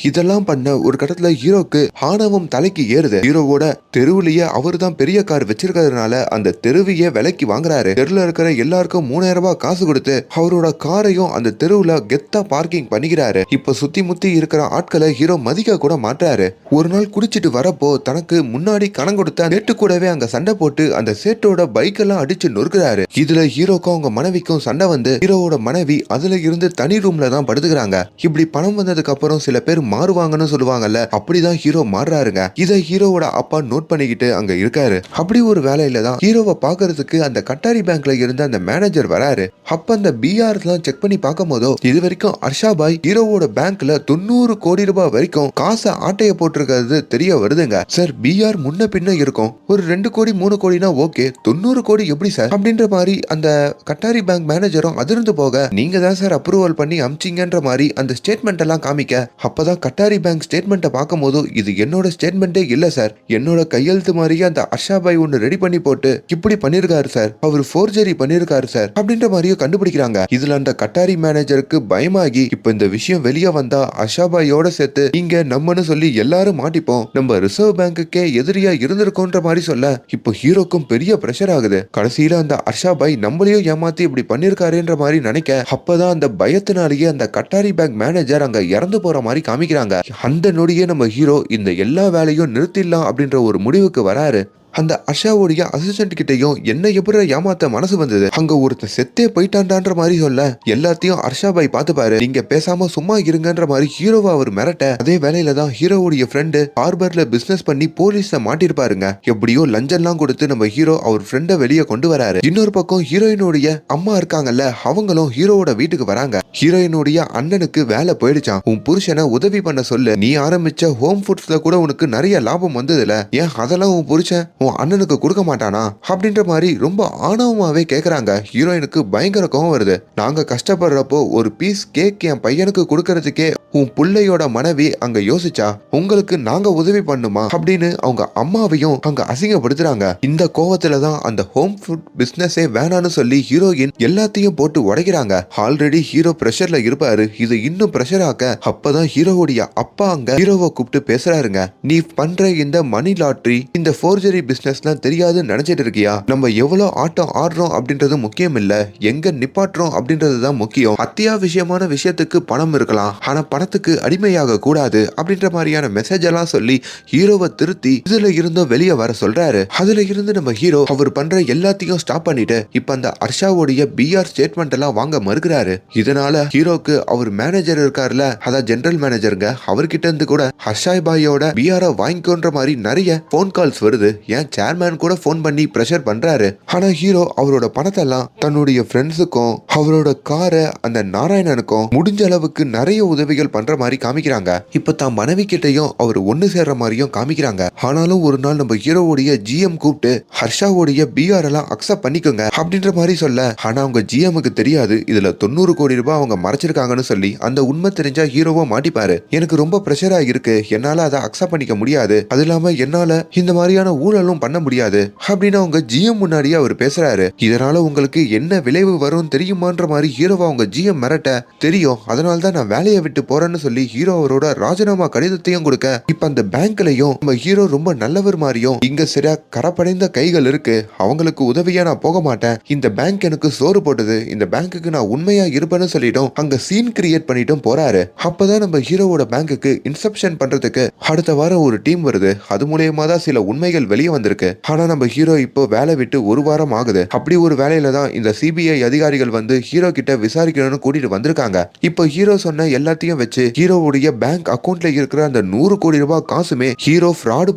இதெல்லாம் பண்ண ஒரு கட்டத்துல ஹீரோக்கு ஆணவம் தலைக்கு ஏறுது. ஹீரோவோட தெருவுலயே அவரு தான் பெரிய கார் வச்சிருக்கிறதுனால அந்த தெருவையே விலைக்கு வாங்குறாரு. தெருல இருக்கிற எல்லாருக்கும் 3000 ரூபாய் காசு கொடுத்து அவரோட காரையும் அந்த தெருவுல கெத்தா பார்க்கிங் பண்ணிக்கிறாரு. இப்ப சுத்தி முத்தி இருக்கிற ஆட்களை ஹீரோ மதிக்க கூட மாட்டாரு. ஒரு நாள் குடிச்சிட்டு வரப்போ தனக்கு முன்னாடி கணம் கொடுத்த நேட்டு கூடவே அங்க சண்டை போட்டு அந்த சேட்டோட பைக் எல்லாம் அடிச்சு நொறுக்கிறாரு. இதுல ஹீரோக்கும் அவங்க மனைவிக்கும் சண்டை வந்து ஹீரோவோட மனைவி அதுல இருந்து தனி ரூம்ல தான் படுத்துக்கிறாங்க. இப்படி பணம் வந்ததுக்கு அப்புறம் சில பேர் மாறுவாங்கன்னு சொல்லுவாங்கல்ல, அப்படிதான் ஹீரோ மாறுறாருங்க. இதை ஹீரோவோட அப்பா நோட் பண்ணிக்கிட்டு அங்க இருக்காரு. அப்படி ஒரு வேலையில தான் ஹீரோவை பாக்குறதுக்கு அந்த கட்டாரி பேங்க்ல இருந்த அந்த மேனேஜர் வராரு. அப்ப அந்த பிஆர் எல்லாம் செக் பண்ணி பார்க்கும் போதோ இது வரைக்கும் ஹர்ஷா பாய் ஹீரோவோட பேங்க்ல 90 கோடி ரூபாய் வரைக்கும் காசை ஆட்டைய போட்டிருக்கிறது தெரிய வருதுங்க. சார், பிஆர் முன்ன பின்ன இருக்கும், ஒரு 2 கோடி 3 கோடினா ஓகே, 90 கோடி எப்படி சார் அப்படின்ற மாதிரி அந்த கட்டாரி பேங்க் மேனேஜரும் அதிர்ந்து போக, நீங்க தான் சார் அப்ரூவல் பண்ணி அமிச்சிங்கன்ற மாதிரி அந்த ஸ்டேட்மெண்ட் எல்லாம் காமிக்க, அப்பதான் கட்டாரி பேங்க் ஸ்டேட்மெண்ட்டை பார்க்கும் போது இது என்னோட ஸ்டேட்மெண்ட்டே இல்ல சார், என்னோட கையெழுத்து மாதிரியே அந்த ஹர்ஷா பாய் ஒன்னு ரெடி பண்ணி போட்டு இப்படி பண்ணிருக்காரு சார், அவர் ஃபோர்ஜரி பண்ணிருக்காரு சார் அப்படின்ற மாதிரியும் கண்டுபிடிக்கிறாங்க. இதுல அந்த கட்டாரி மேனேஜருக்கு பயமாகி இப்ப இந்த விஷயம் வெளியே வந்தா ஹர்ஷா பாயோட சேர்த்து இங்க நம்மன்னு சொல்லி எல்லாரும் மாட்டிப்போம், நம்ம ரிசர்வ் பேங்குக்கே எதிரியா இருந்திருக்கோன்ற மாதிரி சொல்ல இப்போ ஹீரோக்கும் பெரிய பிரஷர் ஆகுது. கடைசியில அந்த ஹர்ஷா பாய் நம்மளையும் ஏமாத்தி இப்படி பண்ணிருக்காருன்ற மாதிரி நினைக்க, அப்பதான் அந்த பயத்தினாலேயே அந்த கட்டாரி பேங்க் மேனேஜர் அங்க இறந்து போற மாதிரி காமிக்கிறாங்க. அந்த நொடியே நம்ம ஹீரோ இந்த எல்லா வேலையும் நிறுத்திடலாம் அப்படின்ற ஒரு முடிவுக்கு வராரு. அந்த ஹர்ஷாவுடைய அசிஸ்டன்ட் கிட்டையும் என்ன எப்படி ஏமாத்த மனசு வந்தது, அங்க ஒருத்தன் செத்தே போயிட்டான்டான்ற மாதிரி சொல்ல எல்லாத்தையும் ஹர்ஷா பாய் பார்த்துப்பாரு, நீங்க பேசாம சும்மா இருங்கன்ற மாதிரி ஹீரோவா அவர் மிரட்ட, அதே வேலையில தான் ஹீரோவுடைய ஃப்ரெண்டு ஹார்பர்ல பிசினஸ் பண்ணி போலீஸ்ல மாட்டிருப்பாருங்க. எப்படியோ லஞ்சம்லாம் கொடுத்து நம்ம ஹீரோ அவர் ஃப்ரெண்டை வெளியே கொண்டு வராரு. இன்னொரு பக்கம் ஹீரோயினுடைய அம்மா இருக்காங்கல்ல, அவங்களும் ஹீரோவோட வீட்டுக்கு வராங்க. ஹீரோயினுடைய அண்ணனுக்கு வேலை போயிடுச்சான், உன் புருஷனை உதவி பண்ண சொல்லு, நீ ஆரம்பிச்ச ஹோம் ஃபுட்ஸ்ல கூட உனக்கு நிறைய லாபம் வந்ததுல, ஏன் அதெல்லாம் உன் புருஷன் உன் அண்ணனுக்கு கொடுக்க மாட்டானா அப்படின்ற மாதிரி ரொம்ப ஆணவமாவே கேக்குறாங்க. ஹீரோயினுக்கு பயங்கர கோவம் வருது. நாங்க கஷ்டப்படுறப்போ ஒரு பீஸ் கேக் என் பையனுக்கு கொடுக்கறதுக்கே உன் பிள்ளையோட மனைவி அங்க யோசிச்சா உங்களுக்கு நாங்க உதவி பண்ணுமா அப்படின்னு அவங்க அம்மாவையும் அங்க அசிங்கப்படுத்துறாங்க. இந்த கோவத்துல தான் அந்த ஹோம் ஃபுட் பிசினஸே வேணான்னு சொல்லி ஹீரோயின் எல்லாத்தையும் போட்டு உடைக்கிறாங்க. ஆல்ரெடி ஹீரோ பிரஷர்ல இருப்பாரு, இது இன்னும் பிரஷர் ஆக்க அப்பதான் ஹீரோவுடைய அப்பா அங்க ஹீரோவை கூப்பிட்டு பேசுறாருங்க. நீ பண்ற இந்த மணி லாட்டரி, இந்த ஃபோர்ஜரி பிசினஸ்லாம் தெரியாதுன்னு நினைச்சிட்டு இருக்கியா? நம்ம எவ்வளவு ஆட்டம் ஆடுறோம் அப்படின்றது முக்கியம் இல்ல, எங்க நிப்பாட்டுறோம் அப்படின்றதுதான் முக்கியம். அத்தியாவசியமான விஷயத்துக்கு பணம் இருக்கலாம், ஆனா பணத்துக்கு அடிமையாக கூடாது அப்படின்ற மாதிரியான மெசேஜ் எல்லாம் சொல்லி ஹீரோவை திருத்தி இதுல இருந்தும் வெளியே வர சொல்றாரு. அதுல இருந்து நம்ம ஹீரோ அவர் பண்ற எல்லாத்தையும் ஸ்டாப் பண்ணிட்டு இப்ப அந்த ஹர்ஷாவுடைய பிஆர் ஸ்டேட்மெண்ட் எல்லாம் வாங்க மறுக்கிறாரு. இதனால ஹீரோக்கு அவர் மேனேஜர் இருக்காருல, அதான் ஜெனரல் மேனேஜருங்க, அவர்கிட்ட இருந்து கூட ஹர்ஷாய் பாயோட பிஆர் வாங்கிக்கோன்ற மாதிரி நிறைய போன் கால்ஸ் வருது. ஏன் சேர்மேன் கூட போன் பண்ணி பிரஷர் பண்றாரு. ஆனா ஹீரோ அவரோட பணத்தை எல்லாம் தன்னுடைய ஃப்ரெண்ட்ஸுக்கும் அவரோட காரை அந்த நாராயணனுக்கும் முடிஞ்ச அளவுக்கு நிறைய உதவிகள் பண்ற மாதிரி காமிக்கிறாங்க. இப்ப தான் மனைவி கிட்டையும் அவர் ஒண்ணு சேர்ற மாதிரியும் காமிக்கிறாங்க. ஆனாலும் ஒரு நாள் நம்ம ஹீரோவுடைய ஜிஎம் கூப்பிட்டு ஹர்ஷாவுடைய பிஆர் எல்லாம் அக்செப்ட் பண்ணிக்கோங்க அப்படின்ற மாதிரி சொல்ல, ஆனா அவங்க ஜிஎம்க்கு தெரியாது இதுல 90 கோடி ரூபாய் அவங்க மறைச்சிருக்காங்கன்னு சொல்லி. அந்த உண்மை தெரிஞ்சா ஹீரோவா மாட்டிப்பாரு. எனக்கு ரொம்ப பிரஷரா இருக்கு, என்னால அதை அக்செப்ட் பண்ணிக்க முடியாது, அது இல்லாம என்னால இந்த மாதிரியான ஊழலும் பண்ண முடியாது அப்படின்னு அவங்க ஜிஎம் முன்னாடியே அவர் பேசுறாரு. இதனால உங்களுக்கு என்ன விளைவு வரும் தெரியுமான்ற மாதிரி ஹீரோவா அவங்க ஜிஎம் மிரட்ட, தெரியும், அதனால தான் நான் வேலையை விட்டு போறேன்னு சொல்லி ஹீரோ அவரோட ராஜினாமா கடிதத்தையும் கொடுக்க, இப்ப அந்த பேங்க்லயும் நம்ம ஹீரோ ரொம்ப நல்லவர் மாதிரியும், இங்க சரியா கரப்படைந்த கைகள் இருக்கு, அவங்களுக்கு உதவியா நான் போக மாட்டேன், இந்த பேங்க் எனக்கு சோறு போட்டது, இந்த பேங்க்குக்கு நான் உண்மையா இருப்பேன்னு சொல்லிட்டும் அங்க சீன் கிரியேட் பண்ணிட்டும் போறாரு. அப்பதான் நம்ம ஹீரோவோட பேங்க்குக்கு இன்செப்ஷன் பண்றதுக்கு அடுத்த வாரம் ஒரு டீம் வருது. அது மூலியமா தான் சில உண்மைகள் வெளியே வந்திருக்கு. ஆனா நம்ம ஹீரோ இப்போ வேலை விட்டு ஒரு வாரம் ஆகுது. அப்படி ஒரு வேலையில தான் இந்த சிபிஐ அதிகாரிகள் வந்து ஹீரோ கிட்ட விசாரிக்கணும்னு கூட்டிட்டு வந்திருக்காங்க. இப்போ ஹீரோ சொன்ன எல்லாத்தையும் வச்சு ஹீரோவுடைய பேங்க் அக்கவுண்ட்ல இருக்கிற அந்த 100 கோடி ரூபாய் காசுமே ஹீரோ ஃப்ராடு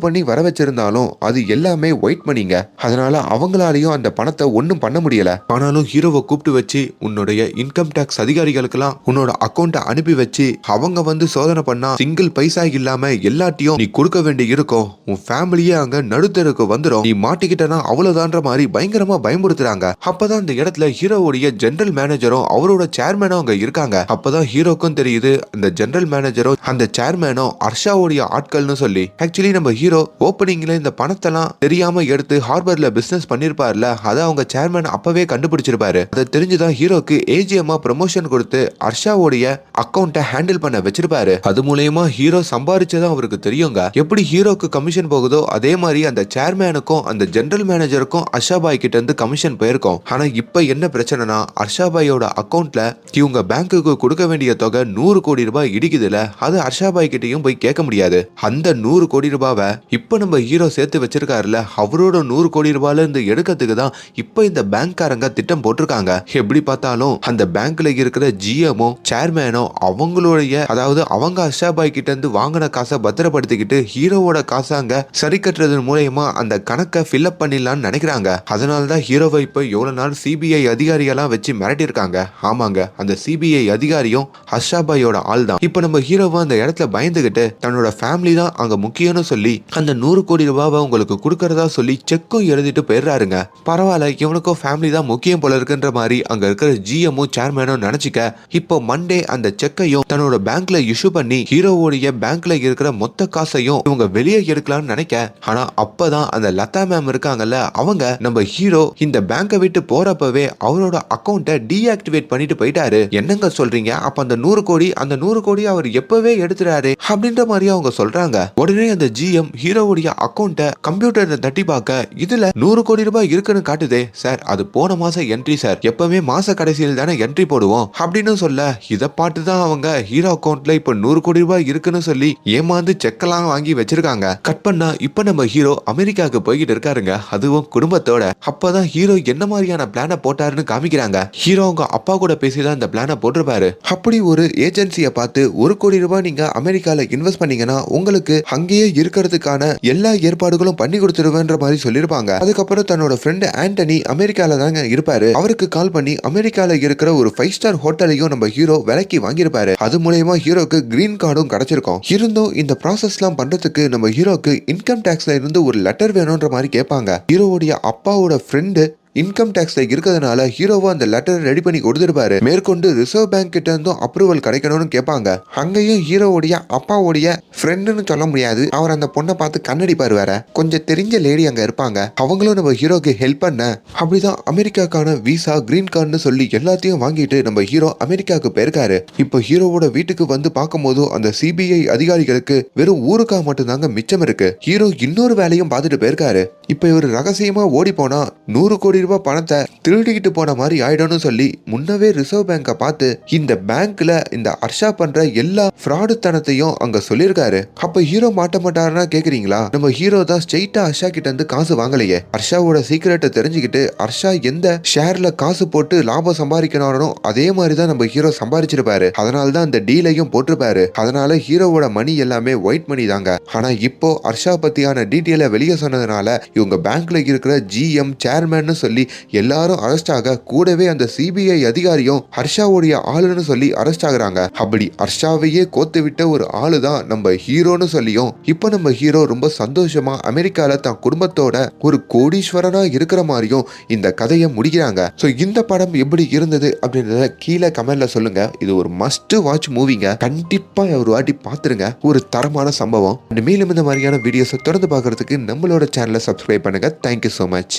பண்ணி வர வச்சிருந்தாலும் அது எல்லாமே ஒயிட் மணிங்க. அதனால அவங்களாலையும் அந்த பணத்தை ஒன்னும் பண்ண முடியல. ஆனாலும் ஹீரோவை கூப்பிட்டு வச்சு உன்னுடைய இன்கம் டாக்ஸ் அதிகாரிகளுக்கெல்லாம் உன்னோட அக்கௌண்ட்டை அனுப்பி வச்சு அவங்க வந்து சோதனை பண்ணா சிங்கிள் பைசா இல்லாம எல்லாத்தையும் நீ கொடுக்க வேண்டி இருக்கும், உன் ஃபேமிலியே அங்க நடுத்தருக்கு வந்துடும், நீ மாட்டிக்கிட்டனா அவ்வளவுதான்ற மாதிரி பயங்கரமா பயமுறுத்துறாங்க. அப்பதான் அந்த இடத்துல ஹீரோவுடைய ஜெனரல் மேனேஜரும் அவரோட சேர்மேனும் அங்க இருக்காங்க. அப்பதான் ஹீரோக்கும் தெரியுது அந்த ஜெனரல் மேனேஜரும் அந்த சேர்மேனும் ஹர்ஷாவுடைய ஆட்கள்னு சொல்லி. ஆக்சுவலி நம்ம ஹீரோ ஓப்பனிங்ல இந்த பணத்தெல்லாம் தெரியாம எடுத்து ஹார்பர்ல பிசினஸ் பண்ணிருப்பாருல, அதை அவங்க சேர்மேன் அப்பவே கண்டுபிடிச்சிருப்பாரு. அதை தெரிஞ்சுதான் ஹீரோக்கு ஏஜிஎம்மா ப்ரமோஷன் கொடுத்து ஹர்ஷாவுடைய அக்கௌண்ட்டை ஹேண்டில் பண்ண வச்சிருப்பாரு. அது மூலயமா ஹீரோ சம்பாதிச்சதும் அவருக்கு தெரியுங்க. எப்படி ஹீரோக்கு கமிஷன் போகுதோ அதே மாதிரி அந்த சேர்மேனுக்கும் அந்த ஜெனரல் மேனேஜருக்கும் ஹர்ஷாபாய் கிட்ட இருந்து கமிஷன் போயிருக்கும். ஆனா இப்ப என்ன பிரச்சனைனா ஹர்ஷாபாயோட அக்கௌண்ட்ல இவங்க பேங்க்குக்கு கொடுக்க வேண்டிய தொகை 100 கோடி ரூபாய் இடிக்குதுல, அது ஹர்ஷாபாய் கிட்டையும் போய் கேட்க முடியாது. அந்த 100 கோடி ரூபாவை இப்ப நம்ம ஹீரோ சேர்த்து வச்சிருக்காருல, அவரோட 100 கோடி ரூபாயில இருந்து எடுக்கிறதுக்கு தான் இப்ப இந்த பேங்க்காரங்க திட்டம் போட்டிருக்காங்க. எப்படி பார்த்தாலும் அந்த பேங்க்ல இருக்கிற ஜிஎமோ சேர்மேனோ அவங்களுடைய, அதாவது அவங்க ஹர்ஷாபாய் கிட்ட இருந்து வாங்கின காசை பத்திரப்படுத்திக்கிட்டு ஹீரோவோட காசை அங்க சரி கட்டுறது மூலயமா அந்த கணக்கை ஃபில்அப் பண்ணிடலாம்னு நினைக்கிறாங்க. அதனாலதான் ஹீரோவை இப்ப எவ்வளவு நாள் சிபிஐ அதிகாரிகளா வச்சு மிரட்டிருக்காங்க. ஆமாங்க, அந்த சிபிஐ அதிகாரியும் ஹர்ஷாபாயோட ஆள் தான். இப்ப நம்ம ஹீரோவை அந்த இடத்துல பயந்துகிட்டு தன்னோட ஃபேமிலி தான் அங்க முக்கியம்னு சொல்லி அந்த 100 கோடி ரூபாவை உங்களுக்கு கொடுக்கறதா சொல்லி செக்கும் எழுதிட்டு போயிடுறாருங்க. பரவாயில்ல, இவனுக்கும் ஃபேமிலி தான் முக்கியம் போல இருக்குன்ற மாதிரி அங்க இருக்கிற ஜிஎம்மும் சேர்மேனும் நினைச்சுக்க, இப்போ மண்டே அந்த செக்கையும் தன்னோட பேங்க்ல இஷ்யூ பண்ணி ஹீரோவுடைய பேங்க்ல இருக்கிற மொத்த காசையும் இவங்க வெளியே எடுக்கலாம்னு நினைக்க, ஆனா அப்பதான் அந்த லதா மேம் இருக்காங்கல்ல, அவங்க நம்ம ஹீரோ இந்த பேங்கை விட்டு போறப்பவே அவரோட அக்கௌண்ட்டை டீஆக்டிவேட் பண்ணிட்டு போயிட்டாரு. என்னங்க சொல்றீங்க? அப்ப அந்த 100 கோடி அவர் எப்பவே எடுத்துறாரு அப்படின்ற மாதிரி அவங்க சொல்றாங்க. உடனே அந்த ஜிஎம் ஹீரோவுடைய அக்கௌண்ட்டை கம்ப்யூட்டர்ல தட்டி பார்க்க, இதுல 100 கோடி ரூபாய் இருக்குன்னு காட்டுதே. சார், அது போன மாசம் என்ட்ரி சார், எப்பவுமே மாச கடைசியில் தானே என்ட்ரி போடுவோம் அப்படின்னு சொல்ல, இதை பார்த்து தான் அவங்க ஹீரோ அக்கௌண்ட்ல இப்ப 100 கோடி ரூபாய் இருக்குன்னு சொல்லி ஏமாந்து செக்கெல்லாம் வாங்கி வச்சிருக்காங்க. கட் பண்ணா இப்ப நம்ம ஹீரோ அமெரிக்காவுக்கு போய்கிட்டு இருக்காருங்க, அதுவும் குடும்பத்தோட. அப்பதான் ஹீரோ என்ன மாதிரியான பிளான போட்டாருன்னு காமிக்கிறாங்க. ஹீரோ அவங்க அப்பா கூட பேசிதான் இந்த பிளான போட்டிருப்பாரு. அப்படி ஒரு ஏஜென்சியை பார்த்து 1 கோடி ரூபாய் நீங்க அமெரிக்கால இன்வெஸ்ட் பண்ணீங்கன்னா உங்களுக்கு அங்கேயே இருக்கிறதுக்கான எல்லா ஏற்பாடுகளும் பண்ணி கொடுத்துருவேன்ற மாதிரி சொல்லிருப்பாங்க. அதுக்கப்புறம் தன்னோட ஃப்ரெண்ட் ஆண்டனி அமெரிக்கால தாங்க இருப்பாரு. அவருக்கு கால் பண்ணி அமெரிக்கால இருக்கிற ஒரு 5 ஸ்டார் ஹோட்டலையும் நம்ம ஹீரோ விலைக்கு வாங்கியிருப்பாரு. அது மூலயமா ஹீரோக்கு கிரீன் கார்டும் கிடைச்சிருக்கும். இருந்தும் இந்த ப்ராசஸ் எல்லாம் பண்றதுக்கு நம்ம ஹீரோக்கு இன்கம் டாக்ஸ்ல இருந்து ஒரு லெட்டர் வேணும்ன்ற மாதிரி கேட்பாங்க. ஹீரோவுடைய அப்பாவோட ஃப்ரெண்டு இன்கம் டாக்ஸ்ல இருக்கிறதுனால ஹீரோவா அந்த லெட்டர் ரெடி பண்ணி கொடுத்துருப்பாரு. மேற்கொண்டு ரிசர்வ் பேங்க் கிட்ட இருந்தும் அப்ரூவல் கிடைக்கணும்னு கேட்பாங்க. அங்கேயும் ஹீரோவுடைய அப்பாவுடைய ஃப்ரெண்டுன்னு சொல்ல முடியாது, அவர் அந்த பொண்ணை பார்த்து கண்ணடிப்பாரு. வேற கொஞ்சம் தெரிஞ்ச லேடி அங்க இருப்பாங்க, அவங்களும் நம்ம ஹீரோக்கு ஹெல்ப் பண்ண அப்படிதான் அமெரிக்காக்கான விசா கிரீன் கார்டுன்னு சொல்லி எல்லாத்தையும் வாங்கிட்டு நம்ம ஹீரோ அமெரிக்காவுக்கு போயிருக்காரு. இப்போ ஹீரோவோட வீட்டுக்கு வந்து பார்க்கும்போது அந்த சிபிஐ அதிகாரிகளுக்கு வெறும் ஊருக்கா மட்டும்தாங்க மிச்சம் இருக்கு. ஹீரோ இன்னொரு வேலையும் பார்த்துட்டு போயிருக்காரு. இப்ப இவர் ரகசியமா ஓடி போனா 100 கோடி ரூபாய் பணத்தை திருடிக்கிட்டு போன மாதிரி ஆயிடும்னு சொல்லி முன்னவே ரிசர்வ் பேங்கை பார்த்து இந்த பேங்க்ல இந்த ஹர்ஷா பண்ற எல்லா ஃப்ராடுத்தனத்தையும் அங்க சொல்லியிருக்காரு. அப்ப ஹீரோ மாட்ட மாட்டாருன்னா கேக்குறீங்களா? நம்ம ஹீரோ தான் ஸ்ட்ரெயிட்டா ஹர்ஷா கிட்ட இருந்து காசு வாங்கலையே. ஹர்ஷாவோட சீக்கிரட்டை தெரிஞ்சுக்கிட்டு ஹர்ஷா எந்த ஷேர்ல காசு போட்டு லாபம் சம்பாதிக்கணும் அதே மாதிரிதான் நம்ம ஹீரோ சம்பாதிச்சிருப்பாரு. அதனாலதான் அந்த டீலையும் போட்டிருப்பாரு. அதனால ஹீரோவோட மணி எல்லாமே ஒயிட் மணி தாங்க. ஆனா இப்போ ஹர்ஷா பத்தியான டீட்டெயில வெளியே சொன்னதுனால இவங்க பேங்க்ல இருக்கிற ஜிஎம் சேர்மன் சொல்லி எல்லாரும் அரெஸ்ட் ஆக, கூடவே அந்த சிபிஐ அதிகாரியும் ஹர்ஷாவுடைய ஆளுன்னு சொல்லி அரெஸ்ட் ஆகுறாங்க. அப்படி ஹர்ஷாவையே கோத்து விட்ட ஒரு ஆளு தான் நம்ம ஹீரோன்னு சொல்லியும் இப்போ நம்ம ஹீரோ ரொம்ப சந்தோஷமா அமெரிக்கால தான் குடும்பத்தோட ஒரு கோடீஸ்வரனா இருக்கிற மாதிரியும் இந்த கதையை முடிக்கிறாங்க. சோ இந்த படம் எப்படி இருந்தது அப்படின்றத கீழே கமெண்ட்ல சொல்லுங்க. இது ஒரு மஸ்ட் வாட்ச் மூவிங்க, கண்டிப்பா ஒரு வாட்டி பாத்துருங்க. ஒரு தரமான சம்பவம். மேலும் இந்த மாதிரியான வீடியோஸை தொடர்ந்து பார்க்கறதுக்கு நம்மளோட சேனலை சப்ஸ்கிரைப் பண்ணுங்க. Thank you so much.